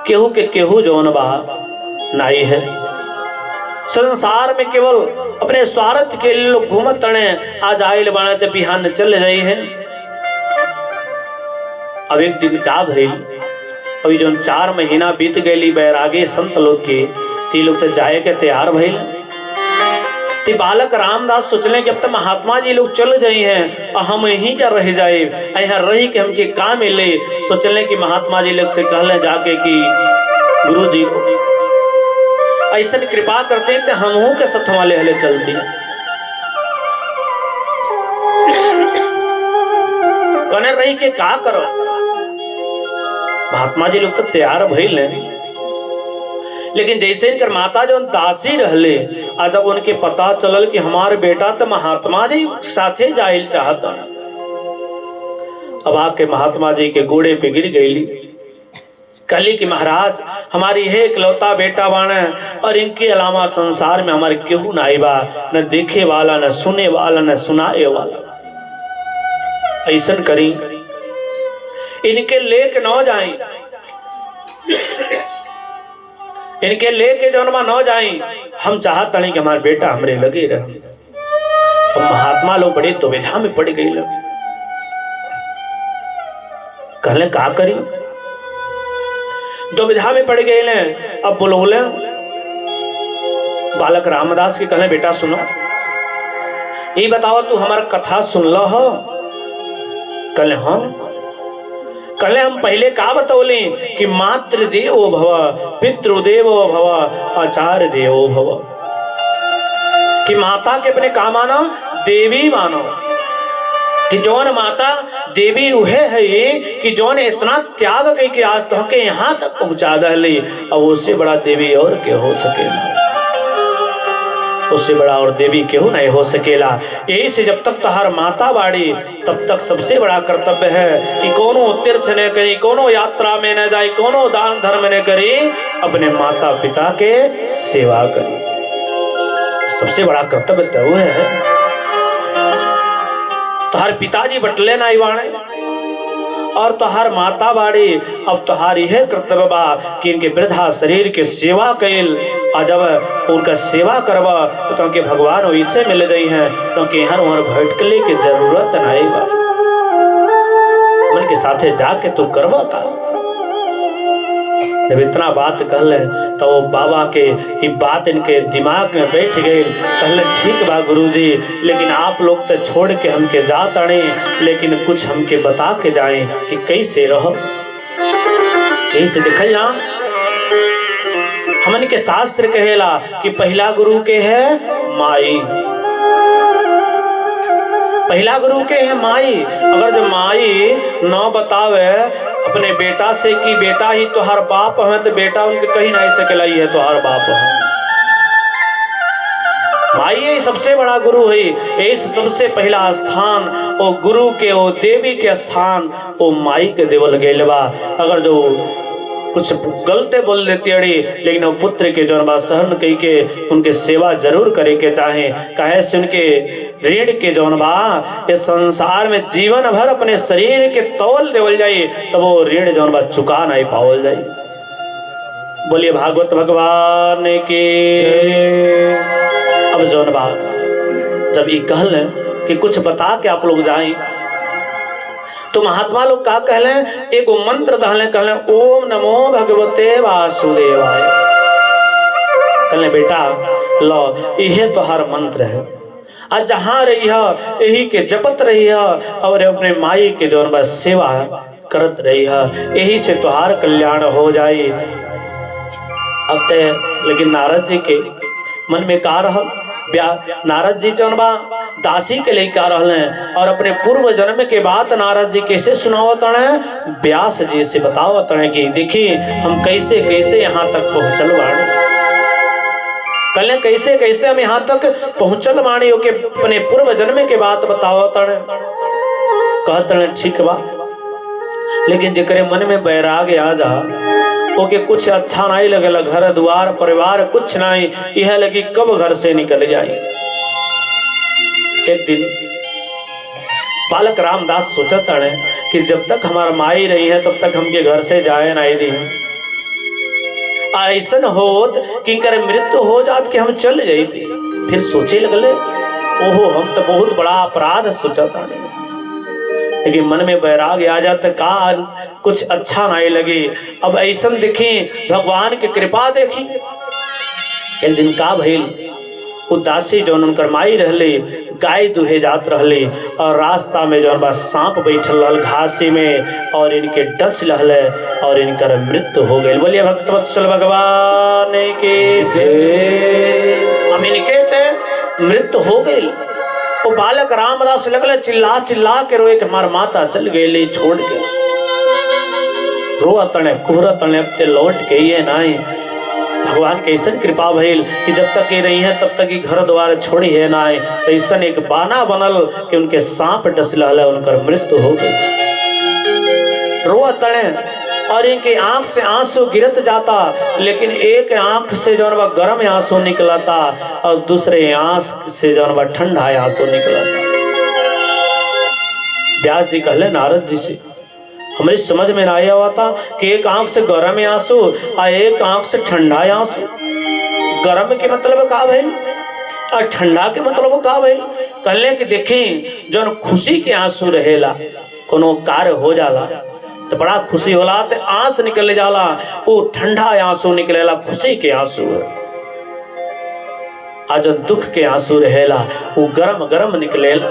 केहू के केहू जौन बा नाई है। संसार में केवल अपने स्वार्थ के लिए लोग घूमत तड़े, आज आइल बाणे तो बिहान चले जाई है। अब एक दिन का भइल, अभी जो 4 महीना बीत गई बैरागी संत लोग के ती लोग तो जाए के तैयार भइल। ती बालक रामदास सोचले कि अब तो महात्मा जी लोग चल जाई हैं और हम यहीं क्या रह जाए, यहाँ रही के हमके का मिले। सोचले कि महात्मा जी लोग से कहले जाके कि गुरु जी को ऐसा कृपा करते हैं कि हम के साथ वाले हले चलती। कने रही के का करो। महात्मा जी लोग तो तैयार भइल, लेकिन जैसे इनकर माता जो दासी रहले आज जब उनके पता चलल कि हमारे बेटा तो महात्मा जी साथे जाइल चाहता, अब आके महात्मा जी के गोड़े पे गिर गई। कहली कि महाराज हमारी है इकलौता बेटा बाणे और इनके अलावा संसार में हमारे केहू ना आईबा, न देखे वाला न सुने वाला न सुनाए वाला। ऐसन करी इनके लेके न जाई, इनके लेके जो न जाई, हम चाहते नहीं कि हमारे बेटा हमरे लगे रहे। अब महात्मा लोग बड़े दुविधा में पड़ गई। कहले का करी, दुविधा में पड़ गए। अब बोले बालक रामदास के कहले बेटा सुनो, ये बताओ तू हमारा कथा सुन लो हो। कहले हाँ। कहले हम पहले का बतौले कि मातृ देवो भव पितृदेवो भव आचार्य देवो भव, कि माता के अपने का मानो देवी मानो, कि जौन माता देवी उहे है ये कि जौन इतना त्याग गई कि आज तो के यहाँ तक पहुंचा दे। अब उससे बड़ा देवी और के हो सकेला, उससे बड़ा और देवी केहू नहीं हो सकेला। यही से जब तक तहार माता बाड़ी तब तक सबसे बड़ा कर्तव्य है कि कोनो तीर्थ न करी, कोनो यात्रा में न जाए, कोनो दान धर्म न करी, अपने माता पिता के सेवा करी। सबसे बड़ा कर्तव्य तो वो है। तहार पिताजी बटले नहीं बाणे और तुहार माता बाड़ी, अब तुहारी है कर्तव्य बा कि इनके वृद्धा शरीर के सेवा कैल, और जब उनका सेवा करवा तो तुमके भगवान वैसे मिल गई हैं, क्योंकि यहाँ वहाँ भटकले की जरूरत नहीं बा। मन के साथे जाके तू करवा का। जब इतना बात कहले तो वो बाबा के ये बात इनके दिमाग में बैठ गई। कहले ठीक बा गुरुजी, लेकिन आप लोग तो छोड़ के हमके जा तड़े, लेकिन कुछ हमके बता के जाएं कि कैसे रहो, कैसे दिखल जा। हमन के शास्त्र कहेला कि पहला गुरु के है माई, पहला गुरु के है माई। अगर जो माई न बतावे अपने बेटा से कि बेटा ही तुहार बाप है, तो बेटा उनके कहीं नहीं सकेला ही है तुहार बाप है। माई ये सबसे बड़ा गुरु है, ये सबसे पहला स्थान वो गुरु के, वो देवी के स्थान वो माई के देवल गइल बा। अगर जो कुछ गलते बोल देती अड़ी, लेकिन वो पुत्र के जौन बा सहन कई के उनके सेवा जरूर करे के चाहे, कहे से उनके ऋण के जौन बा इस संसार में जीवन भर अपने शरीर के तौल देवल जाए, तब वो ऋण जौन बा चुका नहीं पावल जाए। बोलिए भागवत भगवान के। अब जौन बा जब ये कहल कि कुछ बता के आप लोग जाए, तो महात्मा लोग का कहले, एगो मंत्र दहले, कहले ओम नमो भगवते वासुदेवाय। कहले बेटा लो यही तोहार मंत्र है, आज जहाँ रही है यही के जपत रही है और अपने माई के जौन बा सेवा करत रही है, यही से तोहार कल्याण हो जाए। अब ते लेकिन नारद जी के मन में का रहल, नारद जी जौन बा दासी के लिए क्या रहले, और अपने पूर्व जन्म के बात नारद जी कैसे सुनावत हैं, व्यास जी से बतावत हैं कि देखिए हम कैसे कैसे यहाँ तक पहुँचल बाणी, कल कैसे कैसे हम यहाँ तक पहुँचल बाणी, के अपने पूर्व जन्म के बात बतावत हैं। कहते हैं ठीक बा, लेकिन जेकरे मन में बैराग आ जा, ओके कुछ अच्छा नहीं लगेला, घर द्वार परिवार कुछ नहीं, यह लगी कब घर से निकल जाए। एक दिन बालक रामदास सोचता है कि जब तक हमारा माई रही है तब तक हमके घर से जाए नहीं दी, ऐसा होत कि इनकर मृत्यु हो जात कि हम चल जाते। फिर सोचे लगले ओहो हम तो बहुत बड़ा अपराध सोचता है, लेकिन मन में बैराग आ जाता का कुछ अच्छा नहीं लगे। अब ऐसा देखी भगवान की कृपा देखी। एक दिन का भइल, उदासी जौन उनकर माई रहले गाय दुहे जात रहले, और रास्ता में जौन बा सांप बैठल रहल घासी में, और इनके डस लहले और इनकर मृत्यु हो गई। बोलिए भक्तवत्सल भगवान के जय। अब इनके ते मृत्यु हो गई। वो बालक रामदास लगले चिल्ला चिल्ला के रोए कि हमार माता चल गई छोड़ के, रो तने कुहरा तने अब ते लौट के ये नहीं। भगवान के ऐसा कृपा भइल कि जब तक ये रही है तब तक ही घर द्वार छोड़ी है ना, ऐसा एक बाना बनल कि उनके सांप डसला, उनकर मृत्यु हो गई। रो तड़े और इनके आंख से आंसू गिरत जाता, लेकिन एक आंख से जो है गर्म आंसू निकलता और दूसरे आंख से जो है ठंडा आंसू निकलता। व्यास जी कहले नारद जी से, हमारी समझ में ना आया हुआ था कि एक आंख से गर्म आंसू और एक आंख से ठंडा आंसू। गर्म के मतलब का भाई और ठंडा के मतलब का भाई। कहले कि देखें जो खुशी के आंसू रहेला, कोनो कार्य हो जाला तो बड़ा खुशी होला तो आंस निकल जाला, वो ठंडा आंसू निकलेला खुशी के आंसू। आज जो दुख के आंसू रहेला वो गरम गरम निकलेला।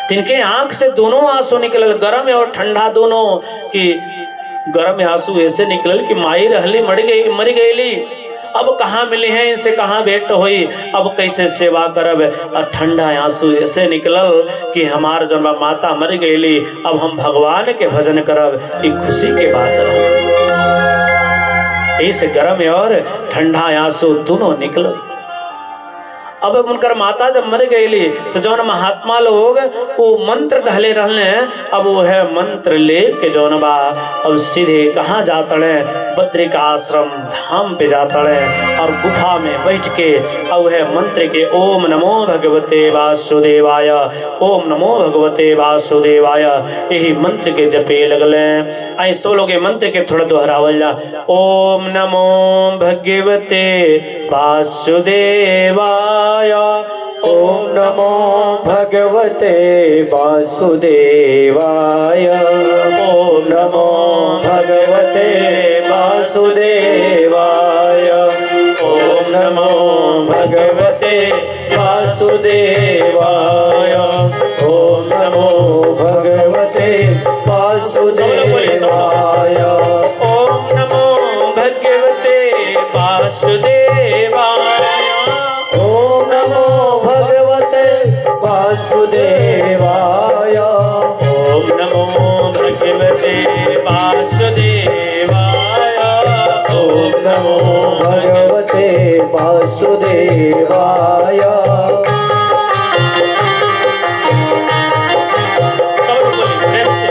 तिनके आंख से दोनों आंसू निकलल, गरम और ठंडा दोनों। कि गरम आंसू ऐसे निकलल कि माई रहली मर गईली, अब कहाँ मिली है इनसे, कहाँ भेंट हुई, अब कैसे सेवा करब। और ठंडा आंसू ऐसे निकलल कि हमार जो माता मर गईली, अब हम भगवान के भजन करब, ये खुशी के बात है। इस गरम और ठंडा आंसू दोनों निकलल। अब उनकर माता जब मर गईली तो जौन महात्मा लोग वो मंत्र धले रहले, अब वो है मंत्र लेके जौन बा अब सीधे कहाँ जातड़े, बद्रिका आश्रम धाम पे जातड़े और गुफा में बैठ के अब है मंत्र के ओम नमो भगवते वासुदेवाय, ओम नमो भगवते वासुदेवाय यही मंत्र के जपे लगले। आई सब लोग मंत्र के थोड़ा दोहरावल जा, ओम नमो भगवते वासुदेवाय, ओम नमो भगवते वासुदेवाय, ओम नमो भगवते वासुदेवाय, ओम नमो भगवते वासुदेवाय, ओम नमो भगवते वासुदेवाय, ओम नमो भगवते वासुदेवाय, ओम नमो भगवते वासुदेवाय, ओम नमो भगवते वासुदेवाय, ओम नमो भगवते वासुदेवाय। सब लोग बोलिए प्रेम से।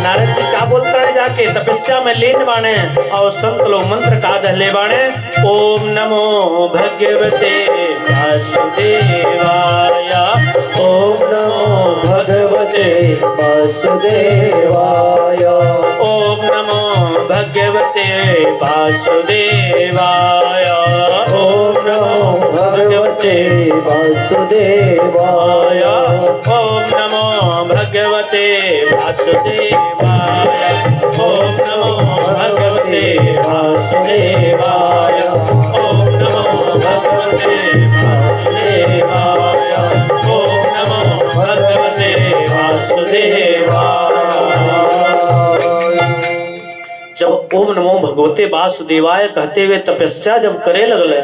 नारद जी क्या बोलते रहे जाके तपस्या में लीन बाणे और संत लोग मंत्र का दहले बाणे, ओम नमो भगवते वासुदेवाय, ओम नमो भगवते वासुदेवाय, ओम नमो भगवते वासुदेवाय, ओम नमो भगवते वासुदेवाय, ओम नमो भगवते वासुदेवाय, ओम नमो भगवते वासुदेवाय, ओम नमो भगवते वासुदेवाय, ओम नमो भगवते वासुदेवाय। जब ओम नमो भगवते वासुदेवाय कहते हुए तपस्या जब करे लगले,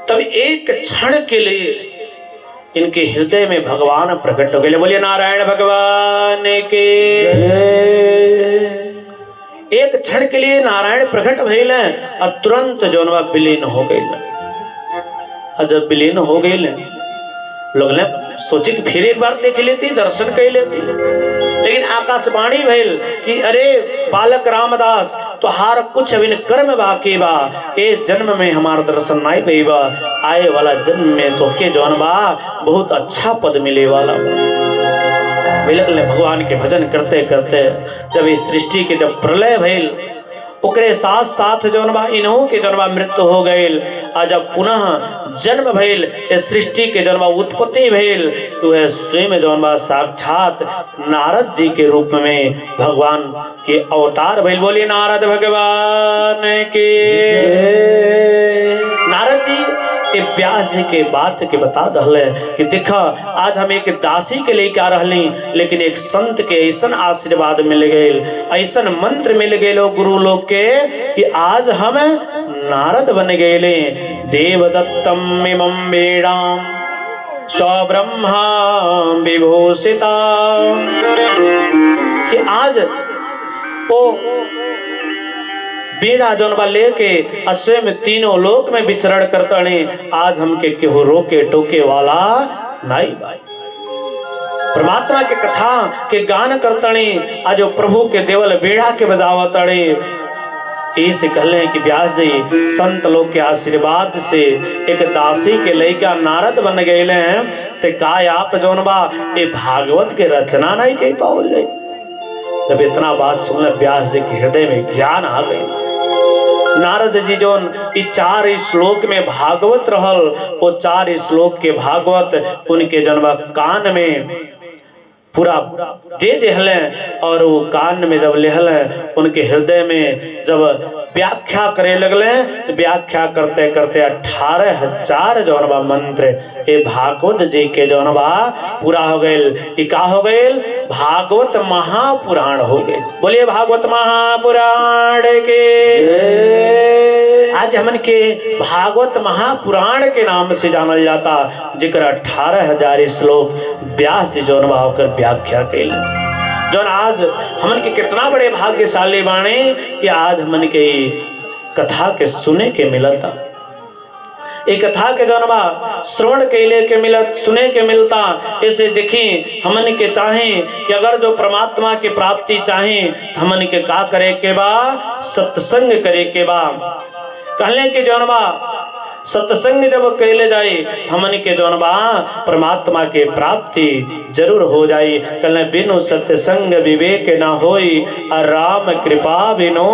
तब एक क्षण के लिए इनके हृदय में भगवान प्रकट हो गए। बोलिए नारायण भगवान के। एक क्षण के लिए नारायण प्रकट भइल और तुरंत जौनवा विलीन हो गई। और जब विलीन हो गई लोग ने सोचे कि फिर एक बार देख लेती, दर्शन कर लेती, लेकिन आकाशवाणी भइल कि अरे बालक रामदास तोहार कुछ अभी कर्म बाकी बा, ए जन्म में हमारा दर्शन नहीं पई बा, आए वाला जन्म में तोहके जौन बा बहुत अच्छा पद मिले वाला मिलल। भगवान के भजन करते करते जब इस सृष्टि के जब प्रलय भइल, ओकरे साथ साथ जौन बा इन्हों के जौन बा मृत्यु हो गईल। आ जब पुनः जन्म भइल, इस सृष्टि के जौन बा उत्पत्ति भइल, तो है स्वयं जौन बा साक्षात नारद जी के रूप में भगवान के अवतार भइल। बोलिए नारद भगवान के। नारद जी के व्यास जी के बात के बता दहले कि देखा आज हम एक दासी के लेके आ रहली, लेकिन एक संत के ऐसा आशीर्वाद मिल गए, ऐसा मंत्र मिल गए गुरु लोग के कि आज हम नारद बन गए। देवदत्तम इमं वेदाम स्वब्रह्मा विभूषिता, कि आज ओ बीड़ा जौनबा लेके स्वयं तीनों लोक में विचरण करतने, आज हमके केहू रोके टोके वाला नहीं भाई। परमात्मा के कथा के गान करतने, आज प्रभु के देवल बीड़ा के बजावतड़े। इसे कहले कि व्यास जी संत लोग के आशीर्वाद से एक दासी के लइका नारद बन गए हैं, ते का आप जौनबा ये भागवत के रचना नहीं कह पाओल जाए। जब इतना बात सुनले व्यास जी के हृदय में ज्ञान आ गई। नारद जी जोन 4 श्लोक में भागवत रहल, वो 4 श्लोक के भागवत उनके जन्म कान में पूरा दे देहले और वो कान में जब लेहले उनके हृदय में जब व्याख्या करे लगले तो व्याख्या करते करते 18,000 जौन बा मंत्र ये भागवत जी के जौन बा पूरा हो गए। का हो गए? भागवत महापुराण हो गए। बोलिए भागवत महापुराण के। आज हमन के भागवत महापुराण के नाम से जानल जाता, जिकर 18,000 श्लोक व्यास जी जौन बा होकर व्याख्या कैले। जौन आज हमन के कितना बड़े भाग्यशाली बाणे कि आज हमन के कथा के सुने के मिलता, एक कथा के जौन बा श्रवण कैले के मिलत, सुने के मिलता। इसे देखी हमन के चाहे कि अगर जो परमात्मा की प्राप्ति चाहे तो हमन के का करे के बा? सत्संग करे के बा। कहले के जौन बा सत्संग जब कैले जाए हमन के जौन बा परमात्मा के प्राप्ति जरूर हो जाए। कहले बिनु सत्संग विवेक न होई, और राम कृपा बिनु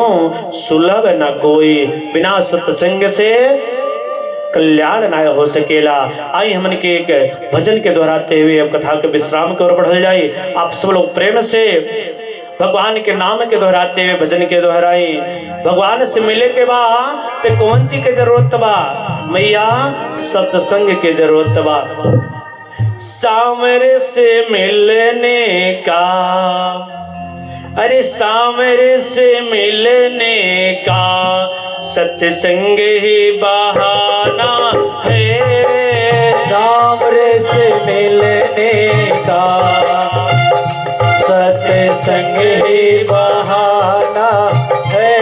सुलभ न कोई। बिना सत्संग से कल्याण ना हो सकेला। आई हमन के एक भजन के दोहराते हुए अब कथा के विश्राम की ओर बढ़ल जाए। आप सब लोग प्रेम से भगवान के नाम के दोहराते हुए भजन के दोहराई। भगवान से मिले के बा ते कौन चीज के जरूरत बा? मैया सत्संग के जरूरत बा। सामरे से मिलने का, अरे सामरे से मिलने का सत्संग ही बहाना है। सामरे से मिलने का सत्संग ही बहाना है।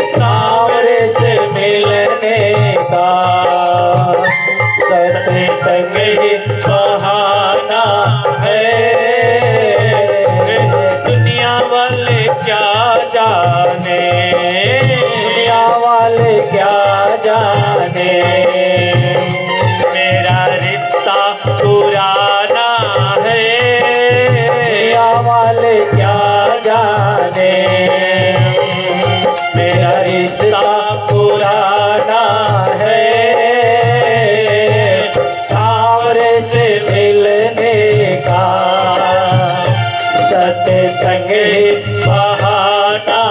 सामरे से मिलने का सत्संग ही बहाना है। दुनिया वाले क्या जाने, दुनिया वाले क्या जाने, मेरा रिश्ता पुराना है। दुनिया वाले क्या जाने, मेरा रिश्ता पुराना है। सावरे से मिलने का सत्संग बहाना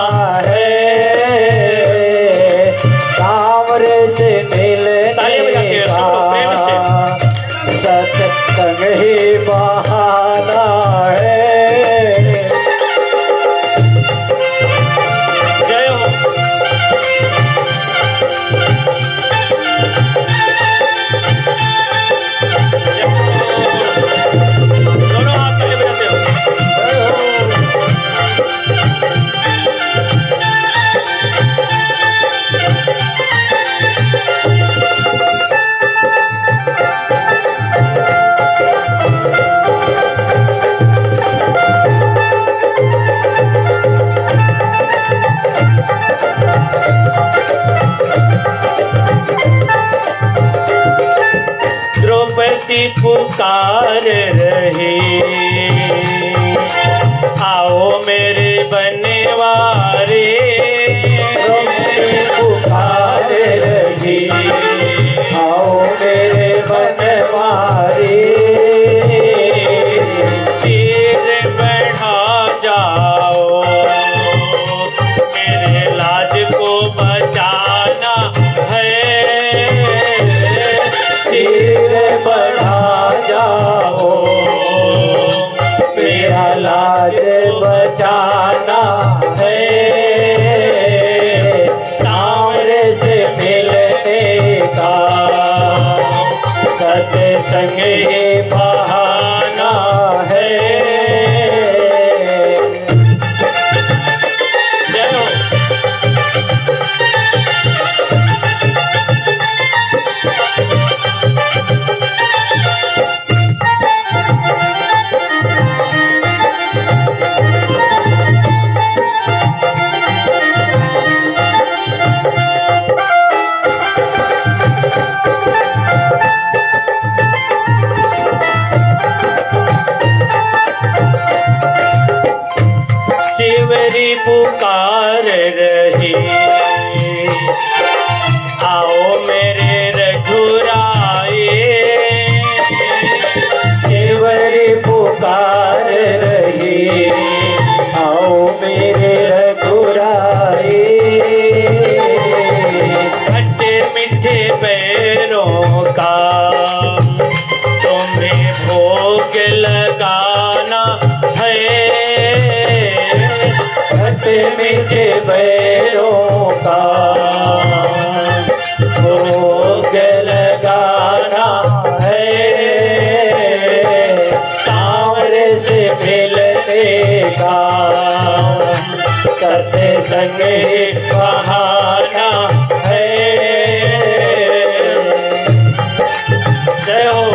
है। सावरे से मिलने का सत्संग ही बहाना है। जय हो। दोनों हाथ ताली बजाते हो। द्रौपदी पुकार रही, आओ मेरे बनवारे। पुकार रही, आओ मेरे बनवारी। चीर बढ़ा जाओ, मेरे लाज को बचाना है। चीर बढ़ा जाओ, मेरा लाज बचाना है। सामने से मिलने का सत्संग ही बहाना है। जय हो। शिवरी पुकार रही, आओ मेरे रघुराए। शिवरी भोग लगाना है। खट्टे मीठे बैरों का भोग लगाना है। सांवरे से मिलने का सत्संग ही बहाना है। जय हो।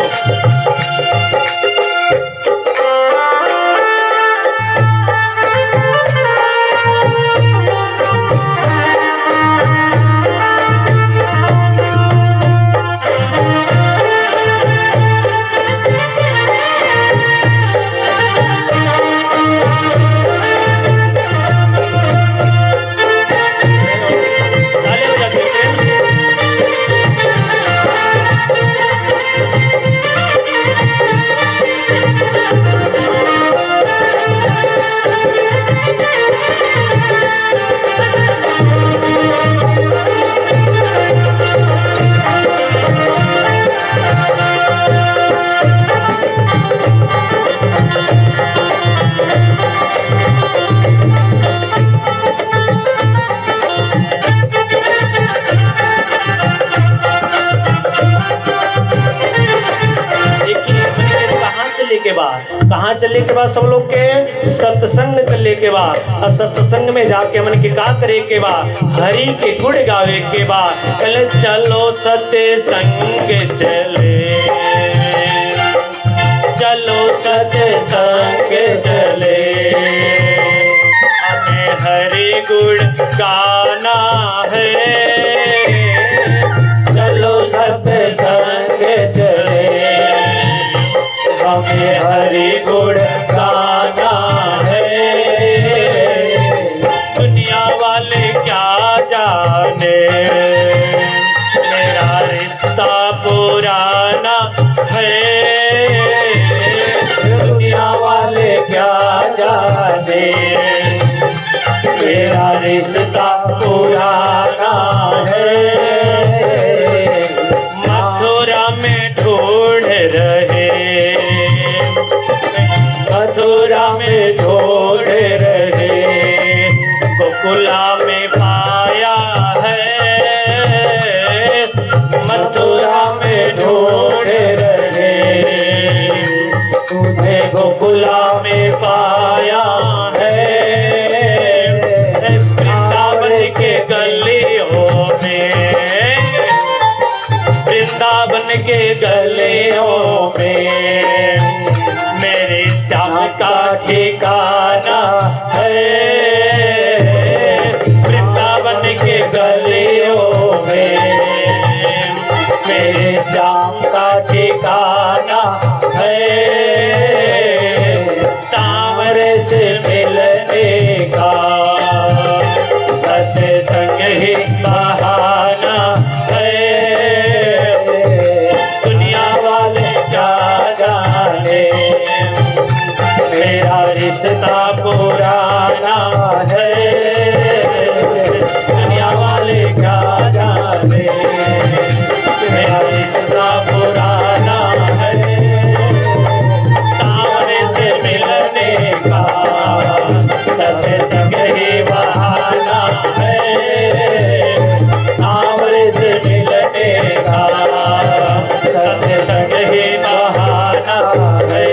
कहाँ चलने के बाद सब लोग के सत्संग चलने के बाद, और सत्संग में जाके मन के का करे के बाद, हरि के गुण गावे के बाद, चले चलो सत्संग चले, चलो सत्संग चले, हमें हरि गुण गाना है। चलो सत्संग चले, हमें हरि गुण गाना है। दुनिया वाले क्या जाने मेरा रिश्ता पुराना है। दुनिया वाले क्या जाने मेरा रिश्ता पुराना है। मथुरा में ढूंढ रहे, मथुरा में ढूंढ रहे, गोकुला में पाया है। मथुरा में ढूंढ रहे, तुम्हें गोकुला में पाया है। वृंदावन के गलियों में, वृंदावन के गलियों में मेरे श्याम का ठिकाना है। वृंदावन के गलियों में मेरे श्याम का ठिकाना है। सांवरे से मिलने का सत्संग ही बहाना है। दुनिया वाले क्या जाने मेरा रिश्ता पुराना है। दुनिया वाले क्या जाने मेरा रिश्ता पुराना है। सामने से मिलने का सत्संग ही बहाना है। सामने से मिलने का सत्संग ही बहाना है।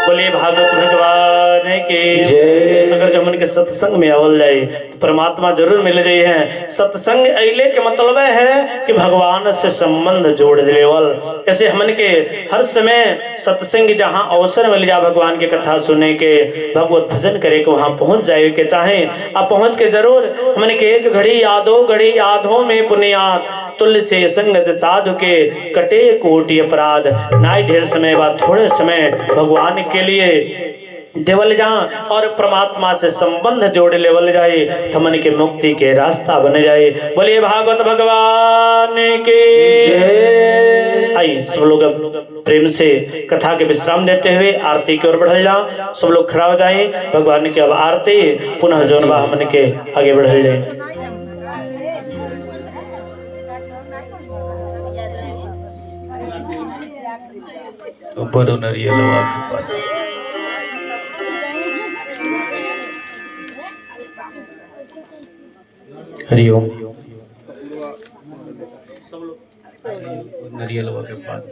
बोले भागवत भगवान की जय। अगर जो मन के सत्संग में अवल जाए तो परमात्मा जरूर मिल जाए हैं। सत्संग अइले के मतलब है कि भगवान से संबंध जोड़ लेवल। ऐसे हमन के हर समय सत्संग जहाँ अवसर मिल जा भगवान की कथा सुने के, भगवत भजन करे के वहां पहुंच जाए के चाहे अब पहुंच के जरूर हमन के एक घड़ी यादो घड़ी यादों में पुण्यात तुल्य से संगत साधु के कटे कोटि अपराध। नाई ढेर समय बाद थोड़े समय भगवान के लिए देवल जा और परमात्मा से संबंध जोड़ लेवल जाए, हमन के मुक्ति के रास्ता बन जाए। बोलिए भागवत भगवान के जय। आई सब लोग अब प्रेम से कथा के विश्राम देते हुए आरती की ओर बढ़ल जा। सब लोग खड़ा हो जाए, भगवान की अब आरती पुनः जोनबा हमन के आगे बढ़ल जाए। ऊपर नरियलवा के पात हरिओम नरियलवा के पात